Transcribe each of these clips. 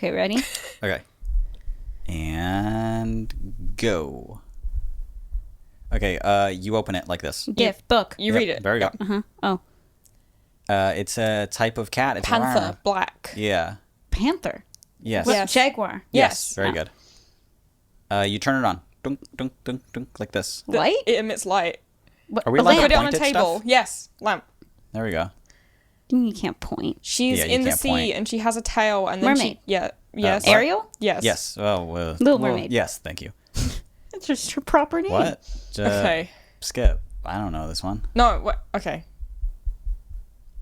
Okay, ready? Okay. And go. Okay, you open it like this. Gift, book. You Yep, read it. There we go. Uh-huh. Oh, It's a type of cat. It's Panther, rare. black. Yeah. panther. Yes. What? Yes. Jaguar. Yes. Very Oh. good. You turn it on. Dunk, dunk, dunk, dunk, like this. Light? It emits light. What? Are we a allowed to lamp. Put it on a Pointed table. stuff? Yes, lamp. There we go. You can't point. She's Yeah, you in the can't sea point. and she has a tail and then Mermaid. yes. what? Ariel? Yes. Yes. Oh, Little Mermaid. Yes, thank you. That's just her proper name. What? Okay. Skip. I don't know this one. No, what? Okay.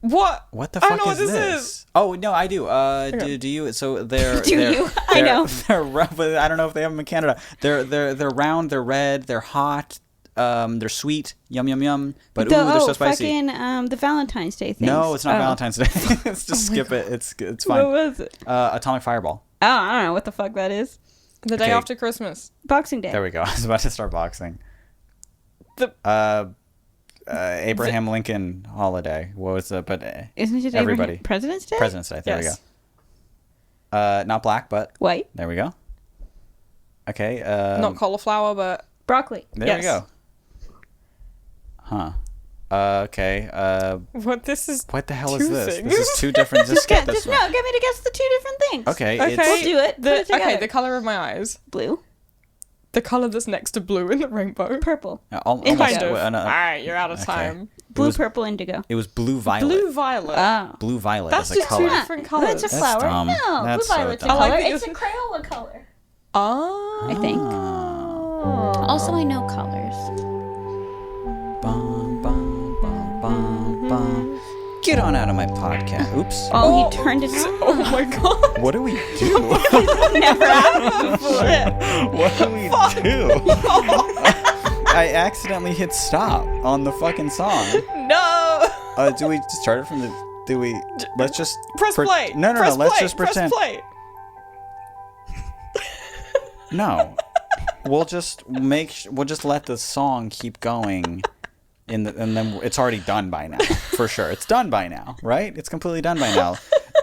What? What the I fuck don't know is what this this? is. Oh no, I do. Okay. Do you? So they're. Do they're, you? I know. They're but I don't know if they have them in Canada. They're round. They're red. They're hot. They're sweet. Yum yum yum. But they're so spicy. Fucking the Valentine's Day thing. No, it's not Valentine's Day. Let's just skip it. It's fine. What was it? Atomic Fireball. Oh, I don't know what the fuck that is. The day Okay. after Christmas. Boxing Day. There we go. I was about to start boxing. The Abraham Lincoln holiday. What was it? But Isn't it everybody. President's Day? President's Day. There we yes. go. Not black, but White. there we go. Okay. Not cauliflower, but Broccoli. There yes. we go. Huh. Okay. what this is. What the hell two is this? things. This is two different. Just skip this one. Get me to guess the two different things. Okay. Okay. It's, We'll do it. Put it Okay, together. the color of my eyes. Blue. The color that's next to blue in the rainbow. Purple. almost. Kind of. no. Alright, you're out of Okay. time. Blue, was- purple, indigo. It was blue violet. Blue violet. Oh. Blue violet That's as a just color. two different colors. That's a That's flower. dumb. No, That's blue so violet's a dumb. I like color. that It's a you're- Crayola color. Oh. I think. Ah. Also, I know colors. Bum, bum, bum, bum, bum. Get on out of my podcast. Oops. Oh, he turned it. Oh my god. What do we do? Never happened before. What do we do? I accidentally hit stop on the fucking song. No. Do we start it from the? Do we? Let's just Press play. No, Press let's play. just pretend. Press play. No, we'll just we'll just let the song keep going, and then it's already done by now for sure. It's done by now, right? It's completely done by now.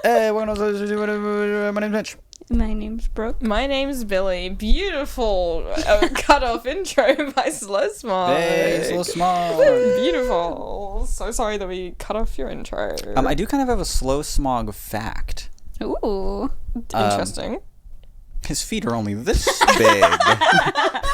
Hey, my name's Mitch. My name's Brooke. My name's Billy. Beautiful cut off intro by Slow Smog. Hey, so small. Beautiful. So sorry that we cut off your intro. I do kind of have a slow smog fact. Ooh. Interesting. His feet are only this big.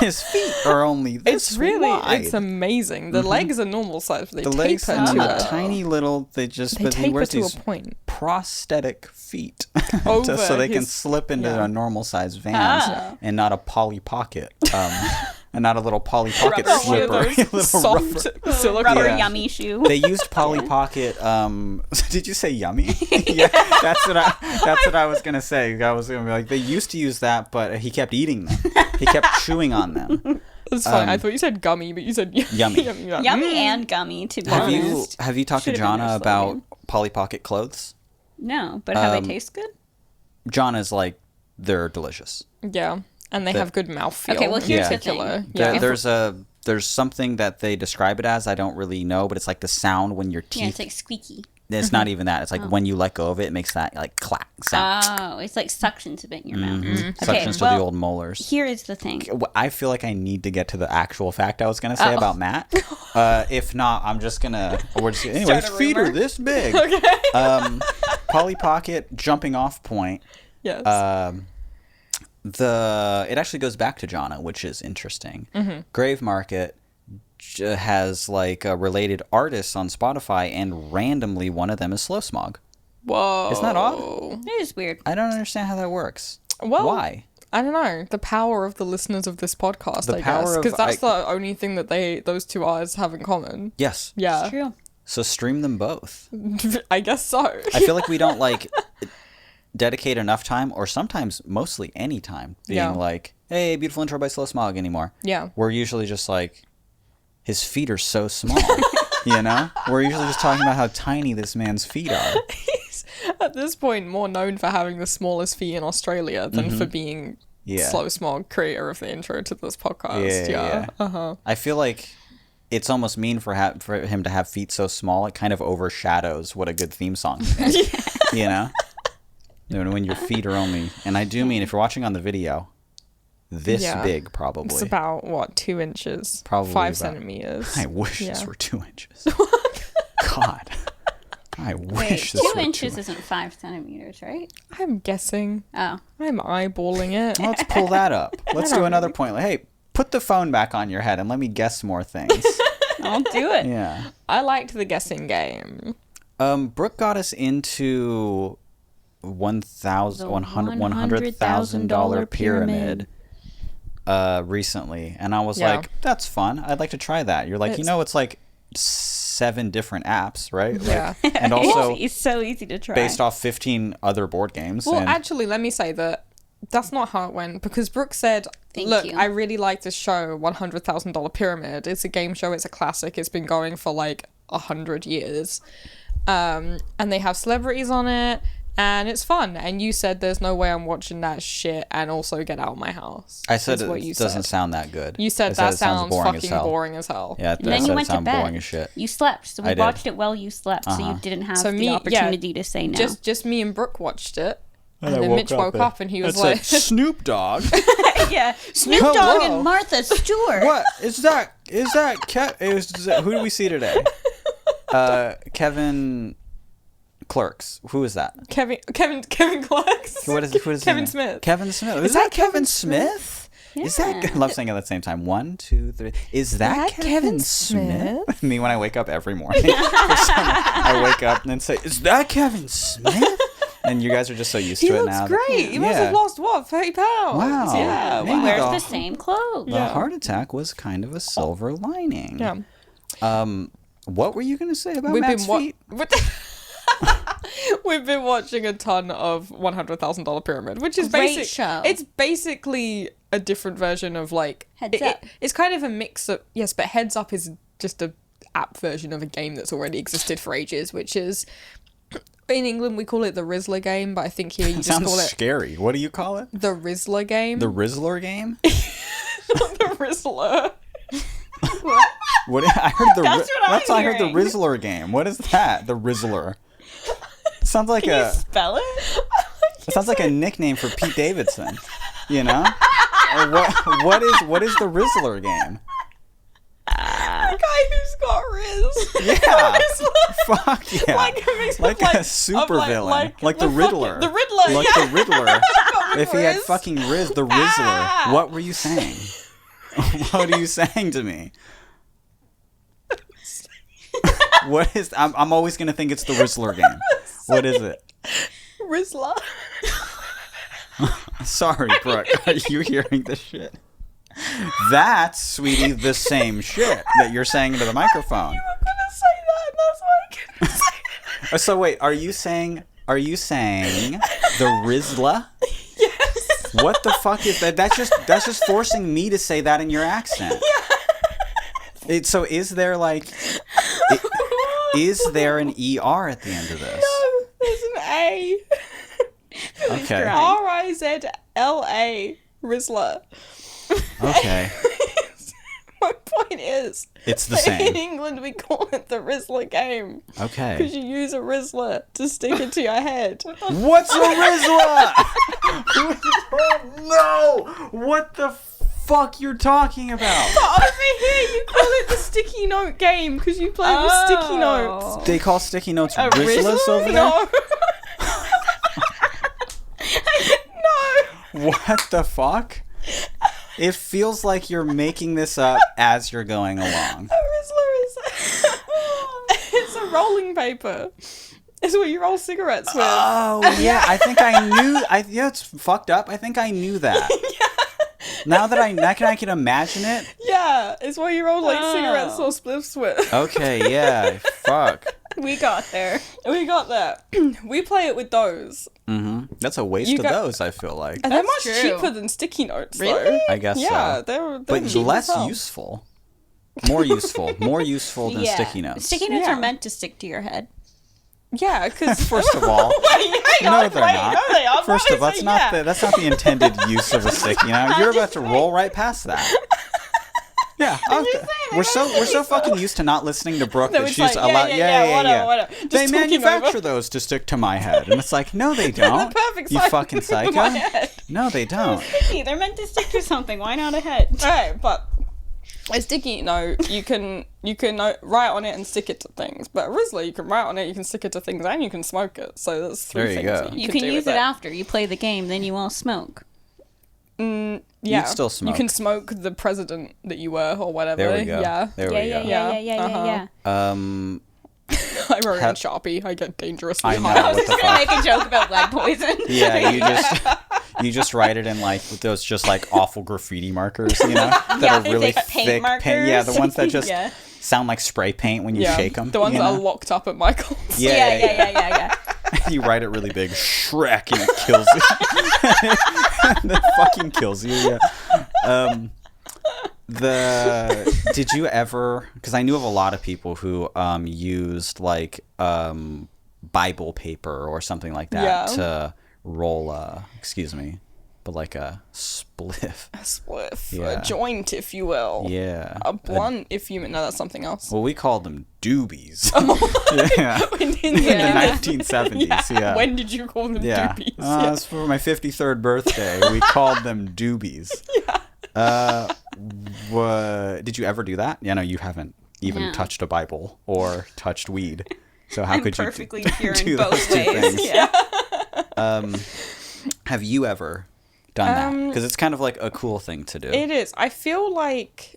His feet are only this It's really, wide. it's amazing. The legs are normal size, but they The taper legs to are a tiny little. They They he taper wears to these a point. prosthetic feet Over just so they can his- slip into yeah. a normal size Vans Ah. and not a Polly Pocket. And not a little Polly Pocket Rubber slipper. Those Little soft rubber. silicone. Rubber Yeah. yummy shoe. They used Polly Pocket. Did you say yummy? Yeah, that's what I was gonna say. I was gonna be like, they used to use that, but he kept eating them. He kept chewing on them. It's fine. I thought you said gummy, but you said Yummy. Yummy and gummy, to be Have honest. you talked to Should've been Jonna their about slogan. Polly Pocket clothes? No, but how they taste good? Jonna's like, they're delicious. Yeah, and they have good mouthfeel. Okay, well, in here's the particular. thing. Yeah. There's something that they describe it as. I don't really know, but it's like the sound when your teeth. Yeah, it's like squeaky. It's not even that. It's like when you let go of it, it makes that like clack sound. Oh, it's like suctions a bit in your mouth. Suctions to the old molars. Here is the thing. I feel like I need to get to the actual fact I was going to say about Matt. If not, I'm just going to... Anyway, Start his a feet are rumor. this big. Polly Pocket jumping off point. Yes. It actually goes back to Jonna, which is interesting. Grave Market has like related artists on Spotify, and randomly one of them is Slow Smog. Whoa. Isn't that odd? It is weird. I don't understand how that works. Well, Why? I don't know. The power of the listeners of this podcast, The I power guess. of- Because that's the only thing that those two eyes have in common. Yes. Yeah. It's true. So stream them both. I guess so. I feel like we don't like dedicate enough time, or sometimes mostly any time, being Yeah. like, hey, beautiful intro by Slow Smog anymore. Yeah. We're usually just like, his feet are so small. You know? We're usually just talking about how tiny this man's feet are. He's, at this point, more known for having the smallest feet in Australia than for being Yeah. Slow Smog, creator of the intro to this podcast. Yeah. Uh-huh. I feel like it's almost mean for him to have feet so small. It kind of overshadows what a good theme song is. You know? When your feet are only, and I do mean if you're watching on the video, this big probably. It's about, what, 2 inches? Probably 5 about- centimeters. I wish this were 2 inches. God. I Wait, wish 2 this were inches isn't 5 centimeters, right? I'm guessing. Oh. I'm eyeballing it. Let's pull that up. Let's do another point. Like, hey, put the phone back on your head and let me guess more things. I'll do it. Yeah. I liked the guessing game. Brooke got us into $100,000 pyramid recently, and I was like, that's fun. I'd like to try that. You're like, it's like 7 different apps, right? Yeah. Like, and also It's so easy to try. based off 15 other board games. Well, and actually, let me say that that's not how it went, because Brooke said, Thank you. I really like this show, $100,000 Pyramid. It's a game show. It's a classic. It's been going for like 100 years. And they have celebrities on it, and it's fun. And you said there's no way I'm watching that shit and also get out of my house. I said is what you it doesn't said. sound that good. You said I that it sounds sounds fucking as hell. boring as hell. Yeah, And I then said you it went to sounded boring bed. as shit. You slept, so I we did. watched it while you slept, so you didn't have So the me- yeah, opportunity to say no. Just me and Brooke watched it. And I then woke Mitch up woke and- up and he was It like, said, Snoop Dogg. yeah, Snoop Hello. Dogg and Martha Stewart. What is that? Is that who do we see today? Kevin Clerks. Who is that? Kevin Clarks. What is his Kevin name? Smith. Kevin Smith. Is that that Kevin Kevin Smith? Is that? Yeah. I love saying it at the same time. 1, 2, 3. Is that Kevin Smith? Me when I wake up every morning. I wake up and then say, "Is that Kevin Smith?" And you guys are just so used He to it looks now. great. He must have lost, what, 30 pounds? Wow. Yeah. Maybe Wow. Wears the- the same clothes. The heart attack was kind of a silver lining. Yeah. What were you going to say about We've Matt's been feet? We've been watching a ton of $100,000 Pyramid, which is Great show. It's basically a different version of like Heads Up. It's kind of a mix of but Heads Up is just a app version of a game that's already existed for ages, which is in England we call it the Rizzler game, but I think here you just Sounds call it scary. What do you call it? the Rizzler game. The Rizzler game? the Rizzler. What I heard the That's what I'm I heard the hearing. Rizzler game. What is that? The Rizzler. Sounds like Can you a spell it? it sounds like a nickname for Pete Davidson. You know? Or what is the Rizzler game? The guy who's got Riz. Yeah. Rizzler. Fuck yeah. Like a mix Like of a super villain. Like the fucking- Riddler. The Riddler. Like yeah. the Riddler. If he had Riz. fucking the Rizzler, what were you saying? What are you saying to me? What is? I'm always gonna think it's the Rizzler game. What is it? Rizzler. Sorry, Brooke. Are you hearing this shit? That's, sweetie, the same shit that you're saying into the microphone. You were gonna say that, and that's why I couldn't say it. So wait, are you saying the Rizzler? Yes. What the fuck is that? That's just forcing me to say that in your accent. So is there is there an ER at the end of this? No, there's an A. Okay. Rizla. Rizzler. Okay. My point is, It's the in same. England we call it the Rizzler game. Because Okay. you use a Rizzler to stick it to your head. What's a Rizzler? No! What the fuck you're talking about? But over here you call it the sticky note game because you play with sticky notes. They call sticky notes A Rizzlers Rizzler? over there? No. No. What the fuck? It feels like you're making this up as you're going along. A Rizzler is it's a rolling paper. It's what you roll cigarettes with. Oh yeah, I think I knew. Yeah, it's fucked up. I think I knew that. Now that I can imagine it. Yeah, it's what you roll like Oh. cigarettes or spliffs with. Okay, yeah. Fuck. We got there. We got that. We play it with those. That's a waste You of got- those. I feel like. And they're That's much true. cheaper than sticky notes, Really? though. I guess Yeah, so. they're But cheap less as hell. useful. More useful. More useful than Yeah. sticky notes. Sticky notes Yeah. are meant to stick to your head. Yeah, because First of all, no, they're not. No, they are. First of all, Obviously, that's not the intended use of a sticky note. You're about to roll right past that. Yeah, we're so fucking used to not listening to Brooke that it's she's like, allowed. whatever. Just They talking manufacture over. those to stick to my head, and it's like, no, they don't. perfect You size fucking for my psycho. head. No, they don't. Sticky. They're meant to stick to something. Why not a head? Right, but a sticky note, you can write on it and stick it to things. But a Rizzler, you can write on it, you can stick it to things, and you can smoke it. So there's three There you things go. that You can can do use with it after you play the game. Then you won't smoke. Yeah, You'd still smoke. You can smoke the president that you were or whatever. There we go. Yeah. There we go. Yeah. I wrote it in Sharpie. I get dangerously I know. high. What the Gonna fuck? make a joke about lead poison. Yeah, you just write it in like with those just like awful graffiti markers, you know, that Yeah, are really thick paint thick paint. Yeah, the ones that markers. just Yeah. sound like spray paint when you shake them. The ones you that know? are locked up at Michael's. Yeah. You write it really big, Shrek, and it kills you. That fucking kills you. Yeah. Did you ever? Because I knew of a lot of people who used like Bible paper or something like that to roll. Excuse me, but like a spliff. A spliff. Yeah. A joint, if you will. Yeah. A blunt, if you... No, that's something else. Well, we called them doobies. Yeah. In In the 1970s. Yeah. When did you call them Yeah. doobies? It's for my 53rd birthday. We called them doobies. Did you ever do that? Yeah, no, you haven't even No. touched a Bible or touched weed. So how I'm could perfectly you pure do in those both two ways. things? Yeah. Have you ever done that? Because it's kind of like a cool thing to do. It is. I feel like...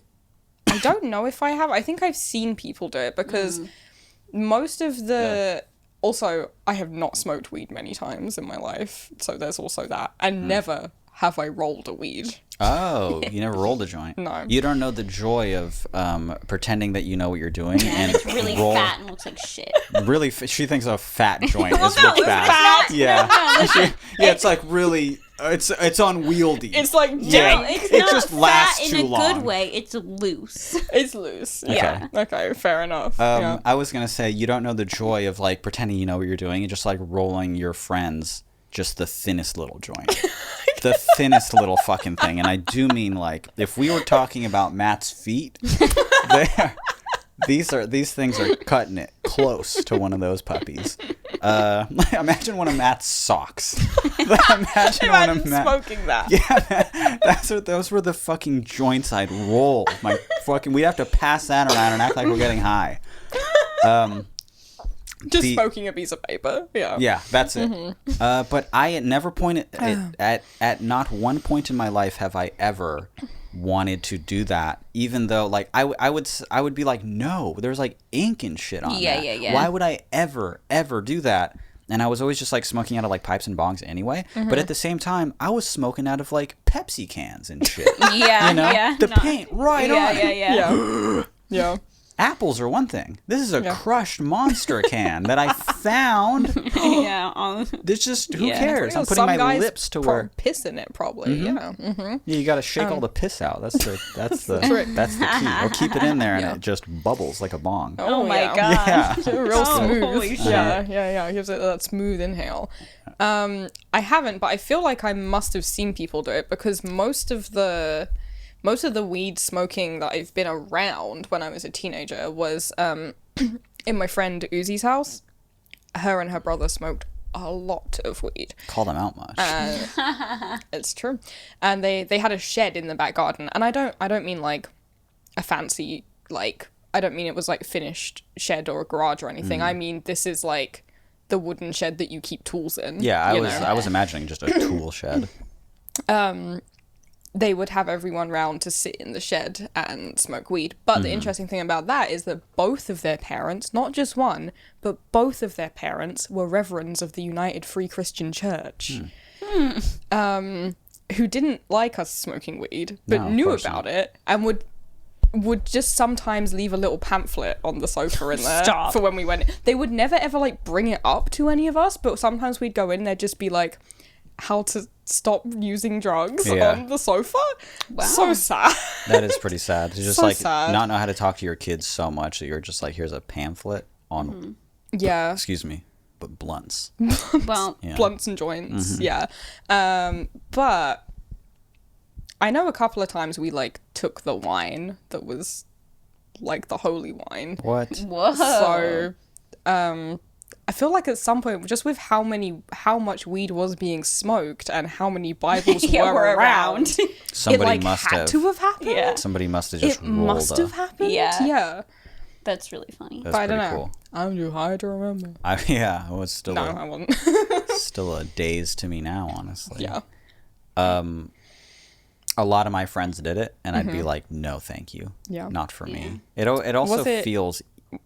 I don't know if I have. I think I've seen people do it because most of the... Also, I have not smoked weed many times in my life, so there's also that. And never have I rolled a weed. Oh, you never rolled a joint? No. You don't know the joy of pretending that you know what you're doing And it's really fat and looks like shit. Really, she thinks a fat joint is no, looks it's bad. fat. Yeah, No, yeah, it's like really, it's unwieldy. It's like... Yeah. dang, It's It not just fat lasts in too a long. good way. It's loose. It's loose. Yeah. Okay, fair enough. Yeah. I was gonna say you don't know the joy of like pretending you know what you're doing and just like rolling your friends just the thinnest little joint. The thinnest little fucking thing. And I do mean like if we were talking about Matt's feet, these things are cutting it close to one of those puppies. Imagine one of Matt's socks. Imagine one of Imagine Matt. smoking that. Yeah, those were the fucking joints I'd roll. We'd have to pass that around and act like we're getting high. Just smoking a piece of paper. Yeah. Yeah, that's it. But I had never pointed at not one point in my life have I ever wanted to do that. Even though, like, I would be like, no, there's like ink and shit on that. Yeah. Why would I ever do that? And I was always just like smoking out of like pipes and bongs anyway. But at the same time, I was smoking out of like Pepsi cans and shit. Yeah, You know, yeah. the paint right on. Yeah. Yeah. Apples are one thing. This is a crushed monster can that I found. Yeah. It's just who Yeah. cares? I'm putting Some my guys lips to where piss in it, probably. Yeah. yeah, you got to shake all the piss out. That's the trick. that's the key. Or keep it in there and it just bubbles like a bong. Oh my yeah. god. Yeah. Real Oh, smooth. holy shit. Yeah. Gives it that smooth inhale. I haven't, but I feel like I must have seen people do it because most of the weed smoking that I've been around when I was a teenager was in my friend Uzi's house. Her and her brother smoked a lot of weed. Call them out much. It's true. And they had a shed in the back garden. And I don't mean like a fancy, like, I don't mean it was like finished shed or a garage or anything. I mean, this is like the wooden shed that you keep tools in. yeah, you I was imagining just a tool shed. They would have everyone round to sit in the shed and smoke weed. But the interesting thing about that is that both of their parents, not just one, but both of their parents were reverends of the United Free Christian Church. Who didn't like us smoking weed, but No, of knew course about not. it and would just sometimes leave a little pamphlet on the sofa in there Stop. for when we went. They would never ever like bring it up to any of us, but sometimes we'd go in, they'd just be like, how to stop using drugs Yeah. on the sofa. Wow. So sad. That is pretty sad. To just So like sad. not know how to talk to your kids so much that you're just like, here's a pamphlet on Yeah. excuse me, but blunts. Well, Yeah. Blunts and joints. Yeah. But I know a couple of times we like took the wine that was like the holy wine. What? Whoa. So, I feel like at some point, just with how much weed was being smoked and how many Bibles Yeah, were around, Somebody it like must had have. to have happened. Yeah. Somebody must have just It rolled must a. have happened. Yeah. Yeah. That's really funny. That's But I don't pretty know. cool. I'm too high to remember. Yeah, it was still No, I wasn't. still a daze to me now, honestly. Yeah. A lot of my friends did it, and I'd be like, "No, thank you. Yeah. Not for me." It also Was it- feels.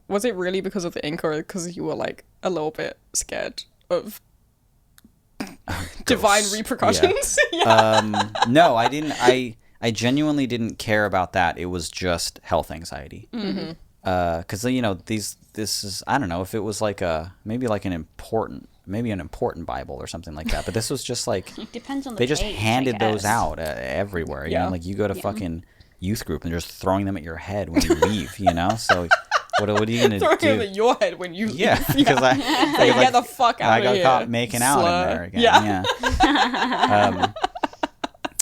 Was it really because of the ink, or because you were like a little bit scared of divine Ghosts. repercussions? No, I didn't. I genuinely didn't care about that. It was just health anxiety. Mm-hmm. Because this is, I don't know if it was like maybe an important Bible or something like that. But this was just like It depends on the they just page, I handed those guess. out everywhere. You Yeah. know, like you go to fucking youth group and they're just throwing them at your head when you leave. You know, so what are you gonna Throwing do? them at your head when you Yeah, leave. because I Like, get the fuck out I of got here. caught making out slur. in there again. Yeah. Yeah.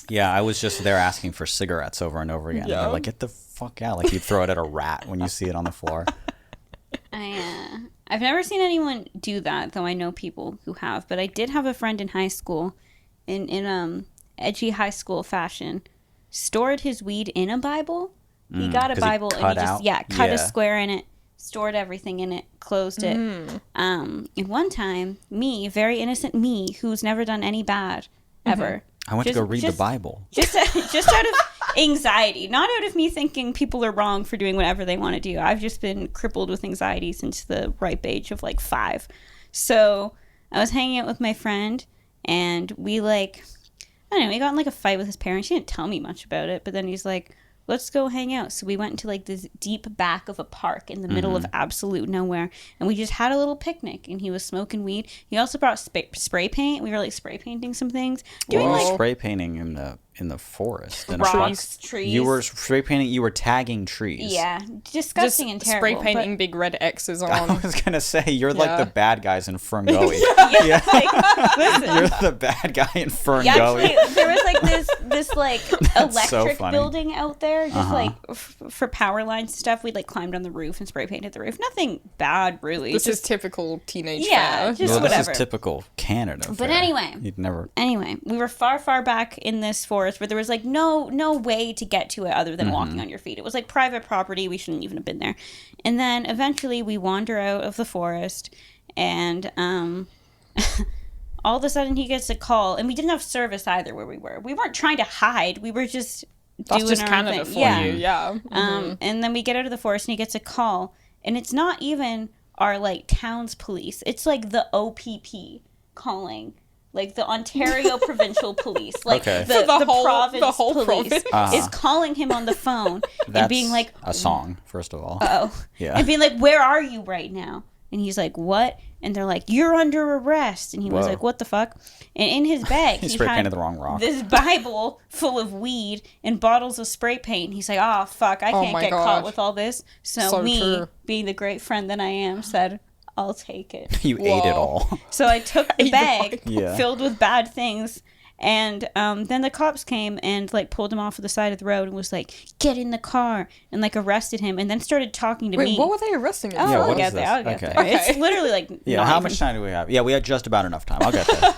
Yeah, I was just there asking for cigarettes over and over again. And Yeah. they're like, get the fuck out. Like, you'd throw it at a rat when you see it on the floor. I've never seen anyone do that, though I know people who have. But I did have a friend in high school, in edgy high school fashion, stored his weed in a Bible. He got a 'cause he Bible and cut he out? just cut a Yeah. square in it, stored everything in it, closed it. And one time, me, very innocent me, who's never done any bad ever. I went to Just- go read the just- Bible. Just out of anxiety, not out of me thinking people are wrong for doing whatever they want to do. I've just been crippled with anxiety since the ripe age of like 5. So I was hanging out with my friend, and we I don't know, we got in like a fight with his parents. He didn't tell me much about it, but then he's like, let's go hang out. So we went into like this deep back of a park in the middle of absolute nowhere, and we just had a little picnic, and he was smoking weed. He also brought spray paint. We were like spray painting some things, doing Well, like spray painting in the forest. In a park. rocks, trees. You were spray painting. You were tagging trees. Yeah, Just disgusting and terrible. spray painting big red X's I on. was gonna say you're like Yeah. the bad guys in Ferngully. But, yeah, like, listen. You're the bad guy in Yeah, Ferngully. actually, there was like this like That's so electric funny. building out there, just like for power lines and stuff. We'd like climbed on the roof and spray painted the roof. Nothing bad, really. This just is typical teenage Yeah, fare. just Well, whatever. this is typical Canada. But fare. anyway. You'd never. Anyway, we were far back in this forest where there was like no way to get to it other than walking on your feet. It was like private property. We shouldn't even have been there. And then eventually we wander out of the forest, and all of a sudden he gets a call, and we didn't have service either where we were. We weren't trying to hide. We were just That's doing just our Canada own thing. for Yeah. you, yeah. And then we get out of the forest, and he gets a call, and it's not even our like town's police. It's like the OPP calling, like the Ontario Provincial Police, like Okay. the, For the whole- province the whole police province. is calling him on the phone and That's being like, a song, first of all. Yeah. and being like, "Where are you right now?" And he's like, "What?" And they're like, "You're under arrest." And he was Whoa. like, "What the fuck?" And in his bag, He he spray had painted the wrong rock. this Bible full of weed and bottles of spray paint. He's like, "Oh fuck, I can't my get God. caught with all this." So, So me, true. being the great friend that I am, said, "I'll take it." You ate it Whoa. all. So I took the Ate the bag Bible. Yeah. filled with bad things. And then the cops came and like pulled him off of the side of the road and was like, "Get in the car," and like arrested him, and then started talking to Wait, me. what were they arresting him Oh, Yeah, for? I'll what get is there. this? I'll get Okay. there. It's Okay. literally like Yeah, not how even- much time do we have? Yeah, we had just about enough time. I'll get there.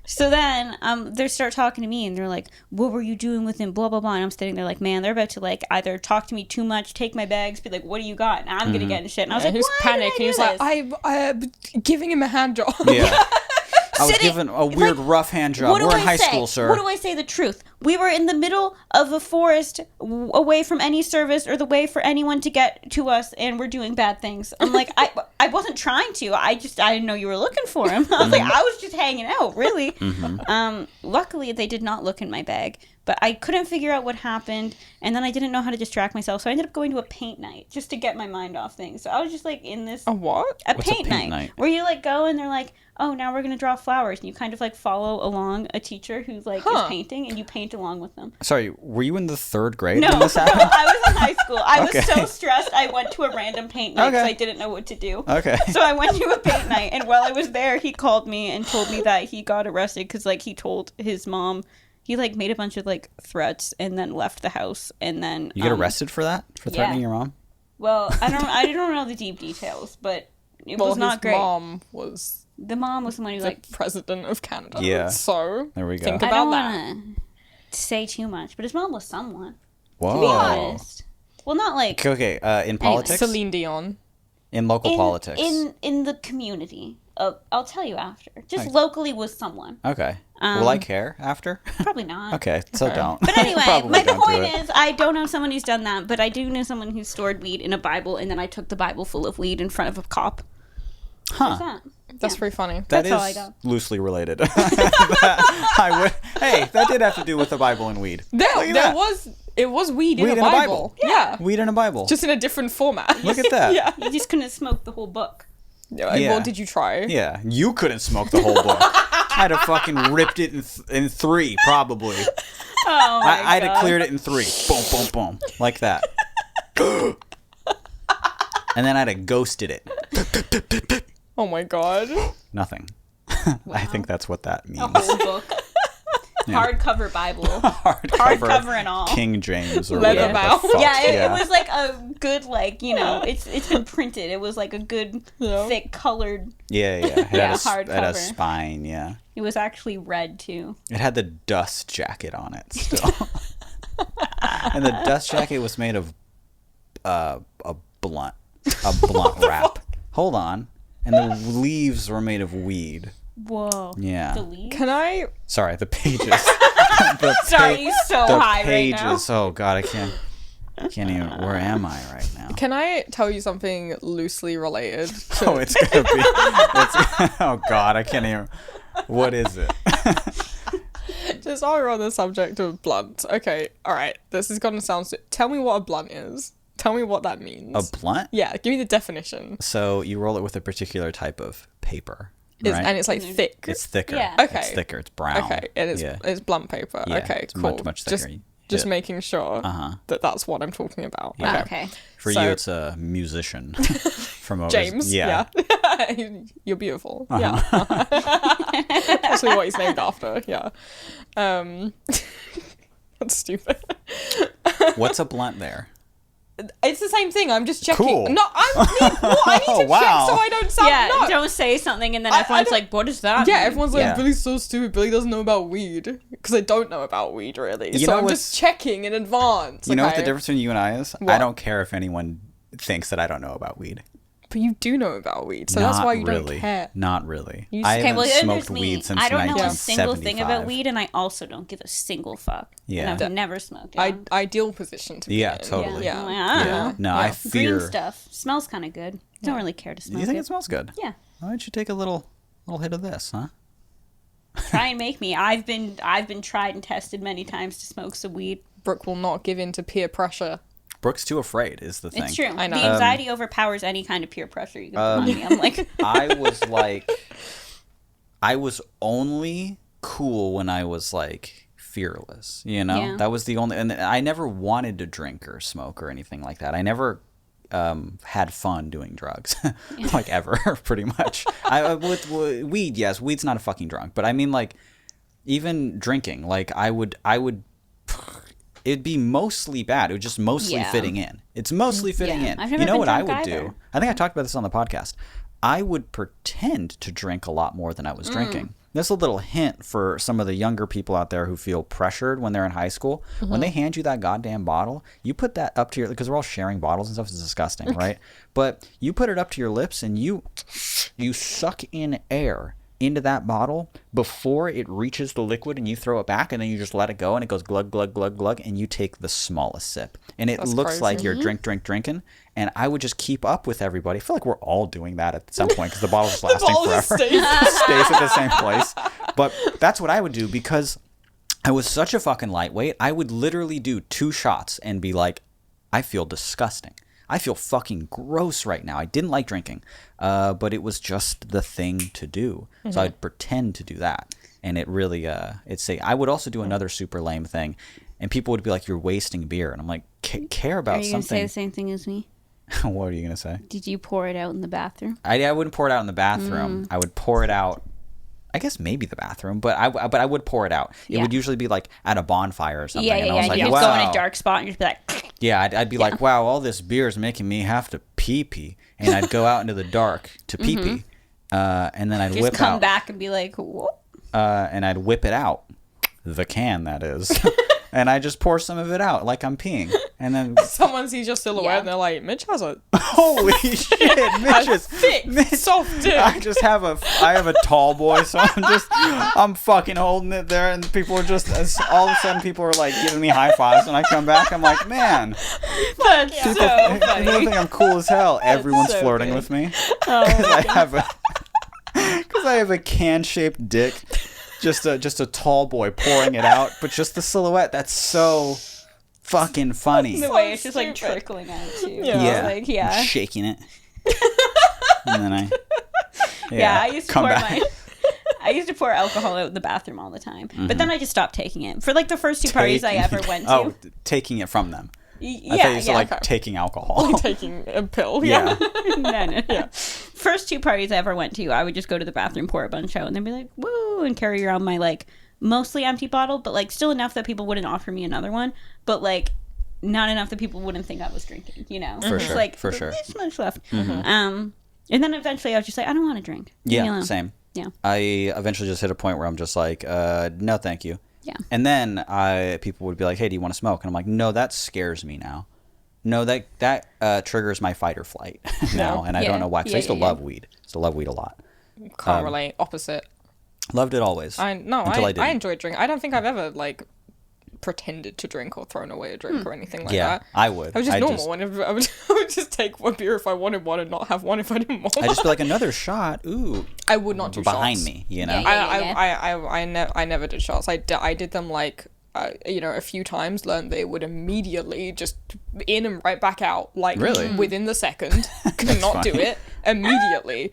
So then they start talking to me, and they're like, "What were you doing with him?" Blah blah blah. And I'm sitting there like, man, they're about to like either talk to me too much, take my bags, be like, "What do you got?" And I'm gonna get in shit. And I was Yeah, like, he was "Why panicked. did He was I like, do this?" I'm giving him a hand job. Yeah. I was Sitting- given a weird rough hand job. What do We're in I high say? school, sir. What do I say? The truth. We were in the middle of a forest, away from any service or the way for anyone to get to us, and we're doing bad things. I'm like, I wasn't trying to. I didn't know you were looking for him. I was like, I was just hanging out, really. Luckily, they did not look in my bag, but I couldn't figure out what happened, and then I didn't know how to distract myself, so I ended up going to a paint night just to get my mind off things. So I was just like in this A what? a What's a paint, paint night, night? where you like go and they're like, "Oh, now we're gonna draw flowers," and you kind of like follow along a teacher who's like is painting, and you paint along with them. Sorry, were you in the 3rd grade No, when this no, happened? I was in high school. I was Okay. so stressed. I went to a random paint night because Okay. I didn't know what to do. Okay. So I went to a paint night, and while I was there, he called me and told me that he got arrested because like he told his mom He like made a bunch of like threats and then left the house and then You get arrested for that? For threatening your mom? Well, I don't know the deep details, but it was not great. Mom was The mom was the one who the like president of Canada. Yeah. So There we go. think I about don't that. want to say too much, but his mom was someone. Whoa. To be honest. Well, not like Okay, in politics? Celine Dion. In local politics? in the community. I'll tell you after. Just locally was someone. Okay. Will I care after? Probably not. Okay, so don't. But anyway, Probably my don't do point it. is, I don't know someone who's done that, but I do know someone who stored weed in a Bible, and then I took the Bible full of weed in front of a cop. What's that? That's pretty funny. That's That all I is got. loosely related. Hey, that did have to do with the Bible and weed. Look at that. It was weed Weed in a Bible. Yeah. Weed in a Bible. Just in a different format. Look at that. Yeah. You just couldn't smoke the whole book. Yeah. Yeah. Well, did you try? Yeah, you couldn't smoke the whole book. I'd have fucking ripped it in 3, probably. Oh my I'd have God. cleared it in 3. Boom, boom, boom. Like that. And then I'd have ghosted it. Oh my god. Nothing. I think that's what that means. A whole book. Hardcover Bible. Hardcover and all. King James or Leather whatever the bound. fuck. Yeah, it was like a good, like, you know, it's been printed. It was like a good, Yeah. thick, colored. Yeah. It had Yeah, it had a hardcover. spine, yeah. It was actually red, too. It had the dust jacket on it still. And the dust jacket was made of a blunt wrap. Hold on. And the leaves were made of weed. Whoa. Yeah. The leaves? Can I? Sorry, the pages. The Sorry, pa- he's so the high pages. right now. Oh god, I can't even. Where am I right now? Can I tell you something loosely related? To, Oh, it's gonna be. Oh god, I can't even. What is it? just while we're on the subject of blunt. Okay, all right. This is gonna sound. Tell me what a blunt is. Tell me what that means. A blunt? Yeah, give me the definition. So you roll it with a particular type of paper, It's, right? and it's like thick. It's thicker. Yeah. Okay. It's thicker. It's brown. Okay, and Yeah. it's blunt paper. Yeah, Okay, it's cool. much Just thicker. just Yeah. making sure that that's what I'm talking about. Yeah. Okay. For So- you, it's a musician from over. James. Yeah. You're beautiful. Yeah. Actually, what he's named after. Yeah. That's stupid. What's a blunt there? It's the same thing. I'm just checking. Cool. No, I need to Wow. check so I don't sound. Yeah, no. don't say something and then I everyone's don't- like, what is that? Yeah, mean?" everyone's like, Yeah. Billy's so stupid. Billy doesn't know about weed. Because I don't know about weed, really. You So know I'm what's- just checking in advance. You know what the okay? difference between you and I is? I What? don't care if anyone thinks that I don't know about weed. But you do know about weed, so that's why you really. don't care. Not really. You I just- Okay, haven't well, then smoked there's me. weed since I don't know a 1975. single thing about weed, and I also don't give a single fuck. Yeah. And I've never smoked it. Ideal position to be Yeah, in. totally. Yeah. I'm like, I don't know. No, I fear. Green stuff smells kind of good. Don't really care to smoke You think it. it smells good? Yeah. Why don't you take a little hit of this, huh? Try and make me. I've been tried and tested many times to smoke some weed. Brooke will not give in to peer pressure. Brooke's too afraid is the thing. It's true. I know. The anxiety overpowers any kind of peer pressure you can put on me. I'm like, I was only cool when I was like fearless, you know? Yeah. That was the only, and I never wanted to drink or smoke or anything like that. I never had fun doing drugs, like ever, pretty much. With weed, yes, weed's not a fucking drunk, but I mean like even drinking, like I would it'd be mostly bad. It would just mostly Yeah. fitting in. It's mostly fitting Yeah. in. I've never You know been what I drunk would either. do? I think I talked about this on the podcast. I would pretend to drink a lot more than I was drinking. That's a little hint for some of the younger people out there who feel pressured when they're in high school. When they hand you that goddamn bottle, you put that up to your, because we're all sharing bottles and stuff. It's disgusting, right? But you put it up to your lips and you suck in air into that bottle before it reaches the liquid, and you throw it back, and then you just let it go, and it goes glug glug glug glug, and you take the smallest sip, and it That's looks crazy. like you're drinking. And I would just keep up with everybody. I feel like we're all doing that at some point because the bottle's lasting bottle just forever. stays- Stays at the same place. But that's what I would do because I was such a fucking lightweight. I would literally do 2 shots and be like, I feel disgusting. I feel fucking gross right now. I didn't like drinking, but it was just the thing to do. So I'd pretend to do that. And it really, I would also do another super lame thing. And people would be like, you're wasting beer. And I'm like, care about are you going to say something. the same thing as me? What are you going to say? Did you pour it out in the bathroom? I wouldn't pour it out in the bathroom. I would pour it out. I guess maybe the bathroom, but I would pour it out. It Yeah. would usually be like at a bonfire or something. Yeah, and yeah, I was yeah. like, You just wow. go in a dark spot and just be like, Yeah, I'd be like, wow, all this beer is making me have to pee. And I'd go out into the dark to pee. And then I'd just whip come out. back and be like, whoop. And I'd whip it out. The can, that is. And I just pour some of it out like I'm peeing. And then, Someone sees your silhouette Yeah. and they're like, Mitch has a holy shit, Mitch is thick, soft dick. I just have I have a tall boy, so I'm fucking holding it there, and people are just, all of a sudden people are like giving me high fives. When I come back, I'm like, man, That's so people funny. think I'm cool as hell. Everyone's so flirting good. with me Oh, because I have a can-shaped dick. Just a tall boy pouring it out, but just the silhouette. That's so fucking funny. the way it's just like stupid. trickling out too. Yeah. Like, yeah. Shaking it. And then I used to come pour back. I used to pour alcohol out in the bathroom all the time. But then I just stopped taking it. For like the first two parties I ever went to. Oh, taking it from them. Yeah, I thought you said yeah. like taking alcohol. Taking a pill. Yeah. No. First two parties I ever went to, I would just go to the bathroom, pour a bunch out, and then be like, woo, and carry around my like mostly empty bottle, but like still enough that people wouldn't offer me another one, but like not enough that people wouldn't think I was drinking, you know? For It's sure, like, for sure. this much left. And then eventually I was just like, I don't want to drink. Leave me Yeah, alone. same. Yeah. I eventually just hit a point where I'm just like, no, thank you. Yeah. And then people would be like, hey, do you want to smoke? And I'm like, no, that scares me now. No, that triggers my fight or flight now, and I Yeah. don't know why. Because I used to Yeah. love weed. I used to love weed a lot. Can't relate. Opposite. Loved it always. Until I didn't. I enjoyed drinking. I don't think I've ever like pretended to drink or thrown away a drink or anything like yeah, that. I would. I was just normal. Whenever I would just take one beer if I wanted one and not have one if I didn't want one. I just be like, another shot. Ooh, I would not do behind shots. me, you know. Yeah. I never did shots. I did them like a few times. Learned they would immediately just in and right back out, like Really? within the second. Could not do funny. it immediately.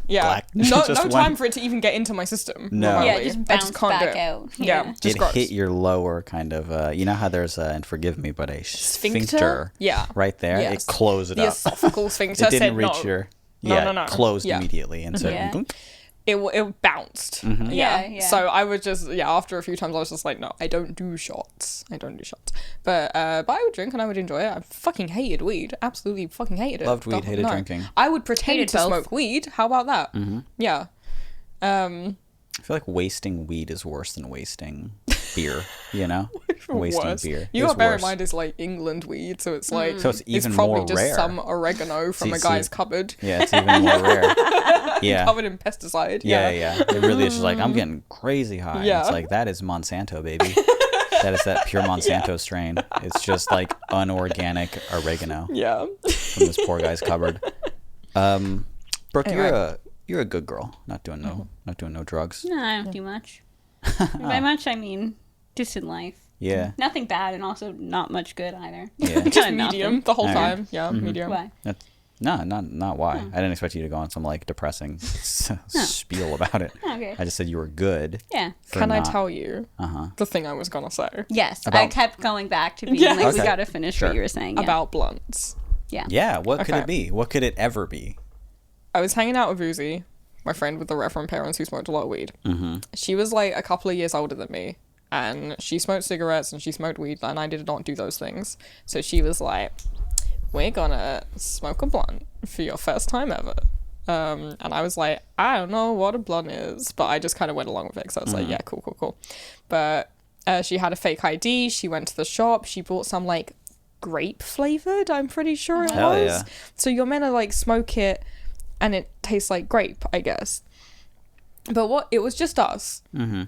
Yeah, Black. no Just time one- for it to even get into my system. No. remotely. Yeah, just I bounce can't do back it. out. Yeah, Yeah. just It gross. hit your lower kind of. You know how there's and forgive me, but a sphincter. Yeah. Right there. Yes. It closed it The up. esophageal sphincter It didn't said reach no. your. No, Yeah, no, no. closed Yeah. immediately and said. Yeah. "Gunk." It bounced. Mm-hmm. Yeah. So I would just after a few times I was just like, no, I don't do shots. But I would drink and I would enjoy it. I fucking hated weed. Absolutely fucking hated it. Loved weed, Don't- hated no. drinking. I would pretend Hated to both. smoke weed. How about that? Mm-hmm. Yeah. I feel like wasting weed is worse than wasting beer. You know, wasting Worse. beer. You is gotta bear worse. in mind it's like England weed, so it's like So it's even probably more just rare. some oregano from See- a guy's see. cupboard Yeah, it's even more rare. Yeah. covered in pesticide. Yeah. It really is just like, I'm getting crazy high. And Yeah. It's like, that is Monsanto, baby. That is that pure Monsanto strain. It's just like unorganic oregano Yeah. from this poor guy's cupboard. Brooke, Anyway. you're a good girl. Not doing no drugs. No, I don't do much. By much, I mean just in life. Yeah. Nothing bad and also not much good either. Yeah. Kinda Medium nothing. the whole Okay. time. Yeah, medium. Why? No, not why. I didn't expect you to go on some like depressing spiel about it. Okay. I just said you were good. Yeah. for Can I not- tell you Uh-huh. the thing I was gonna say Yes. I About- kept going back to being Yeah. like, we Okay. gotta finish Sure. what you were saying. Yeah. about blunts? Yeah, what could Okay. it be? What could it ever be? I was hanging out with Uzi, my friend with the Reverend parents who smoked a lot of weed. Mm-hmm. She was like a couple of years older than me, and she smoked cigarettes and she smoked weed, and I did not do those things. So she was like, "We're gonna smoke a blunt for your first time ever." And I was like, I don't know what a blunt is, but I just kind of went along with it because I was like, yeah, cool. But she had a fake ID. She went to the shop. She bought some like grape flavored, I'm pretty sure it Hell was. yeah. So you're meant to like smoke it and it tastes like grape, I guess. But it was just us. Mm-hmm.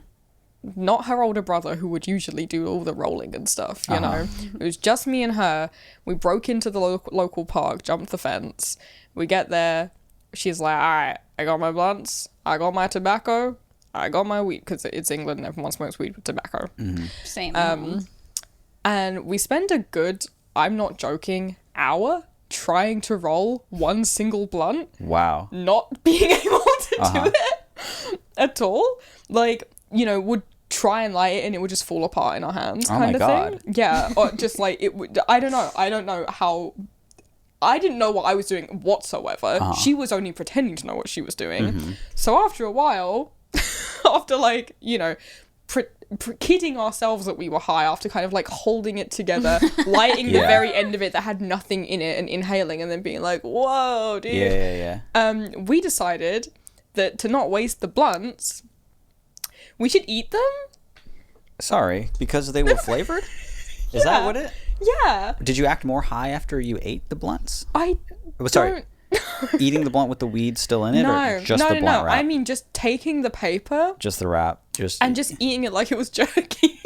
Not her older brother, who would usually do all the rolling and stuff, you know. It was just me and her. We broke into the local park, jumped the fence. We get there. She's like, all right, I got my blunts. I got my tobacco. I got my weed, because it's England and everyone smokes weed with tobacco. Same. And we spend a good, I'm not joking, hour trying to roll one single blunt, Wow. not being able to do it at all. Like, you know, would try and light it and it would just fall apart in our hands, Oh kind my of God. thing. Yeah, or just like it would. I don't know how. I didn't know what I was doing whatsoever. She was only pretending to know what she was doing. So after a while, after like, you know, kidding ourselves that we were high, after kind of like holding it together, lighting the very end of it that had nothing in it and inhaling, and then being like, whoa, dude. Yeah. We decided that to not waste the blunts, we should eat them. Sorry, because they were flavored? Is that what it? Yeah. Did you act more high after you ate the blunts? Sorry. Eating the blunt with the weed still in it, or just the blunt wrap? I mean, just taking the paper, just the wrap, just eating it like it was jerky.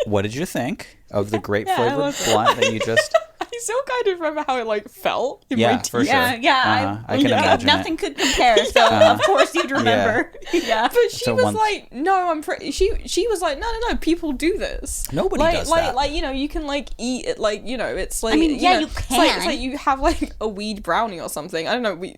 What did you think of the grape flavored blunt that you just? I still kind of remember how it like felt in my Yeah, teeth. for sure. Yeah. I can imagine Nothing it. could compare, so of course you'd remember. Yeah. But she So was once- like, no, I'm pretty. She was like, no, people do this. Nobody like, does like, that. Like, you know, you can like eat it, like, you know, it's like. I mean, yeah, you It's can. like you have like a weed brownie or something. I don't know. We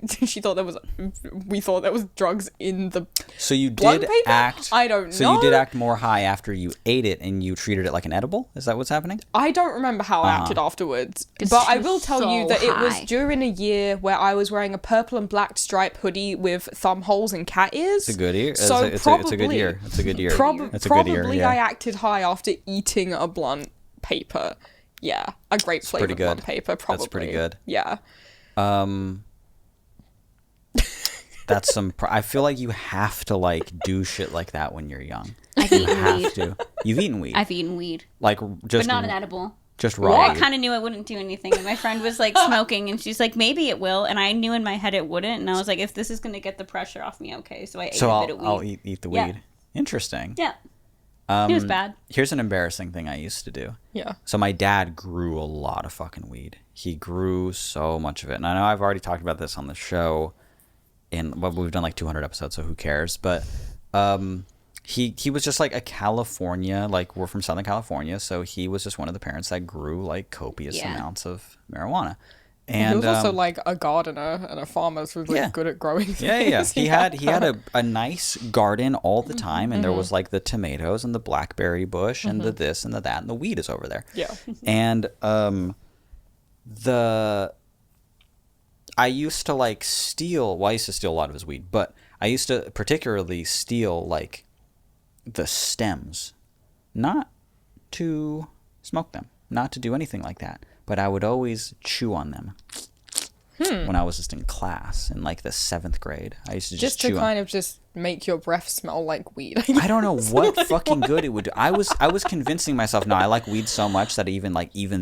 thought there was drugs in the. So you blunt did paper? act. I don't So know. you did act more high after you ate it, and you treated it like an edible. Is that what's happening? I don't remember how I acted afterwards, but I will tell you so that it was high. during a year where I was wearing a purple and black stripe hoodie with thumb holes and cat ears. It's a good year. So it's a good year. It's a good year. It's a good year. Probably Yeah. I acted high after eating a blunt paper. Yeah, a grape flavored pretty good. blunt paper. Probably. That's pretty good. Yeah. That's some. I feel like you have to like do shit like that when you're young. I've You eaten have weed. to. You've eaten weed. I've eaten weed, Like just but not an edible. just raw. I weed. kind of knew it wouldn't do anything. And my friend was like smoking, and she's like, maybe it will. And I knew in my head it wouldn't. And I was like, if this is going to get the pressure off me, okay. So I ate So a bit of weed. I'll eat the weed. Yeah. Interesting. Yeah. It was bad. Here's an embarrassing thing I used to do. Yeah. So my dad grew a lot of fucking weed. He grew so much of it. And I know I've already talked about this on the show, but we've done like 200 episodes, so who cares? But he was just like a California, like we're from Southern California, so he was just one of the parents that grew like copious amounts of marijuana. And he was also like a gardener and a farmer, so he was like good at growing things. Yeah. He had a nice garden all the time, and there was like the tomatoes and the blackberry bush and the this and the that, and the weed is over there. Yeah. And I used to like steal. Well, I used to steal a lot of his weed, but I used to particularly steal like the stems, not to smoke them, not to do anything like that. But I would always chew on them when I was just in class in like the 7th grade. I used to just chew to on. kind of just make your breath smell like weed. I don't know what fucking good it would do. I was convincing myself, no, I like weed so much that even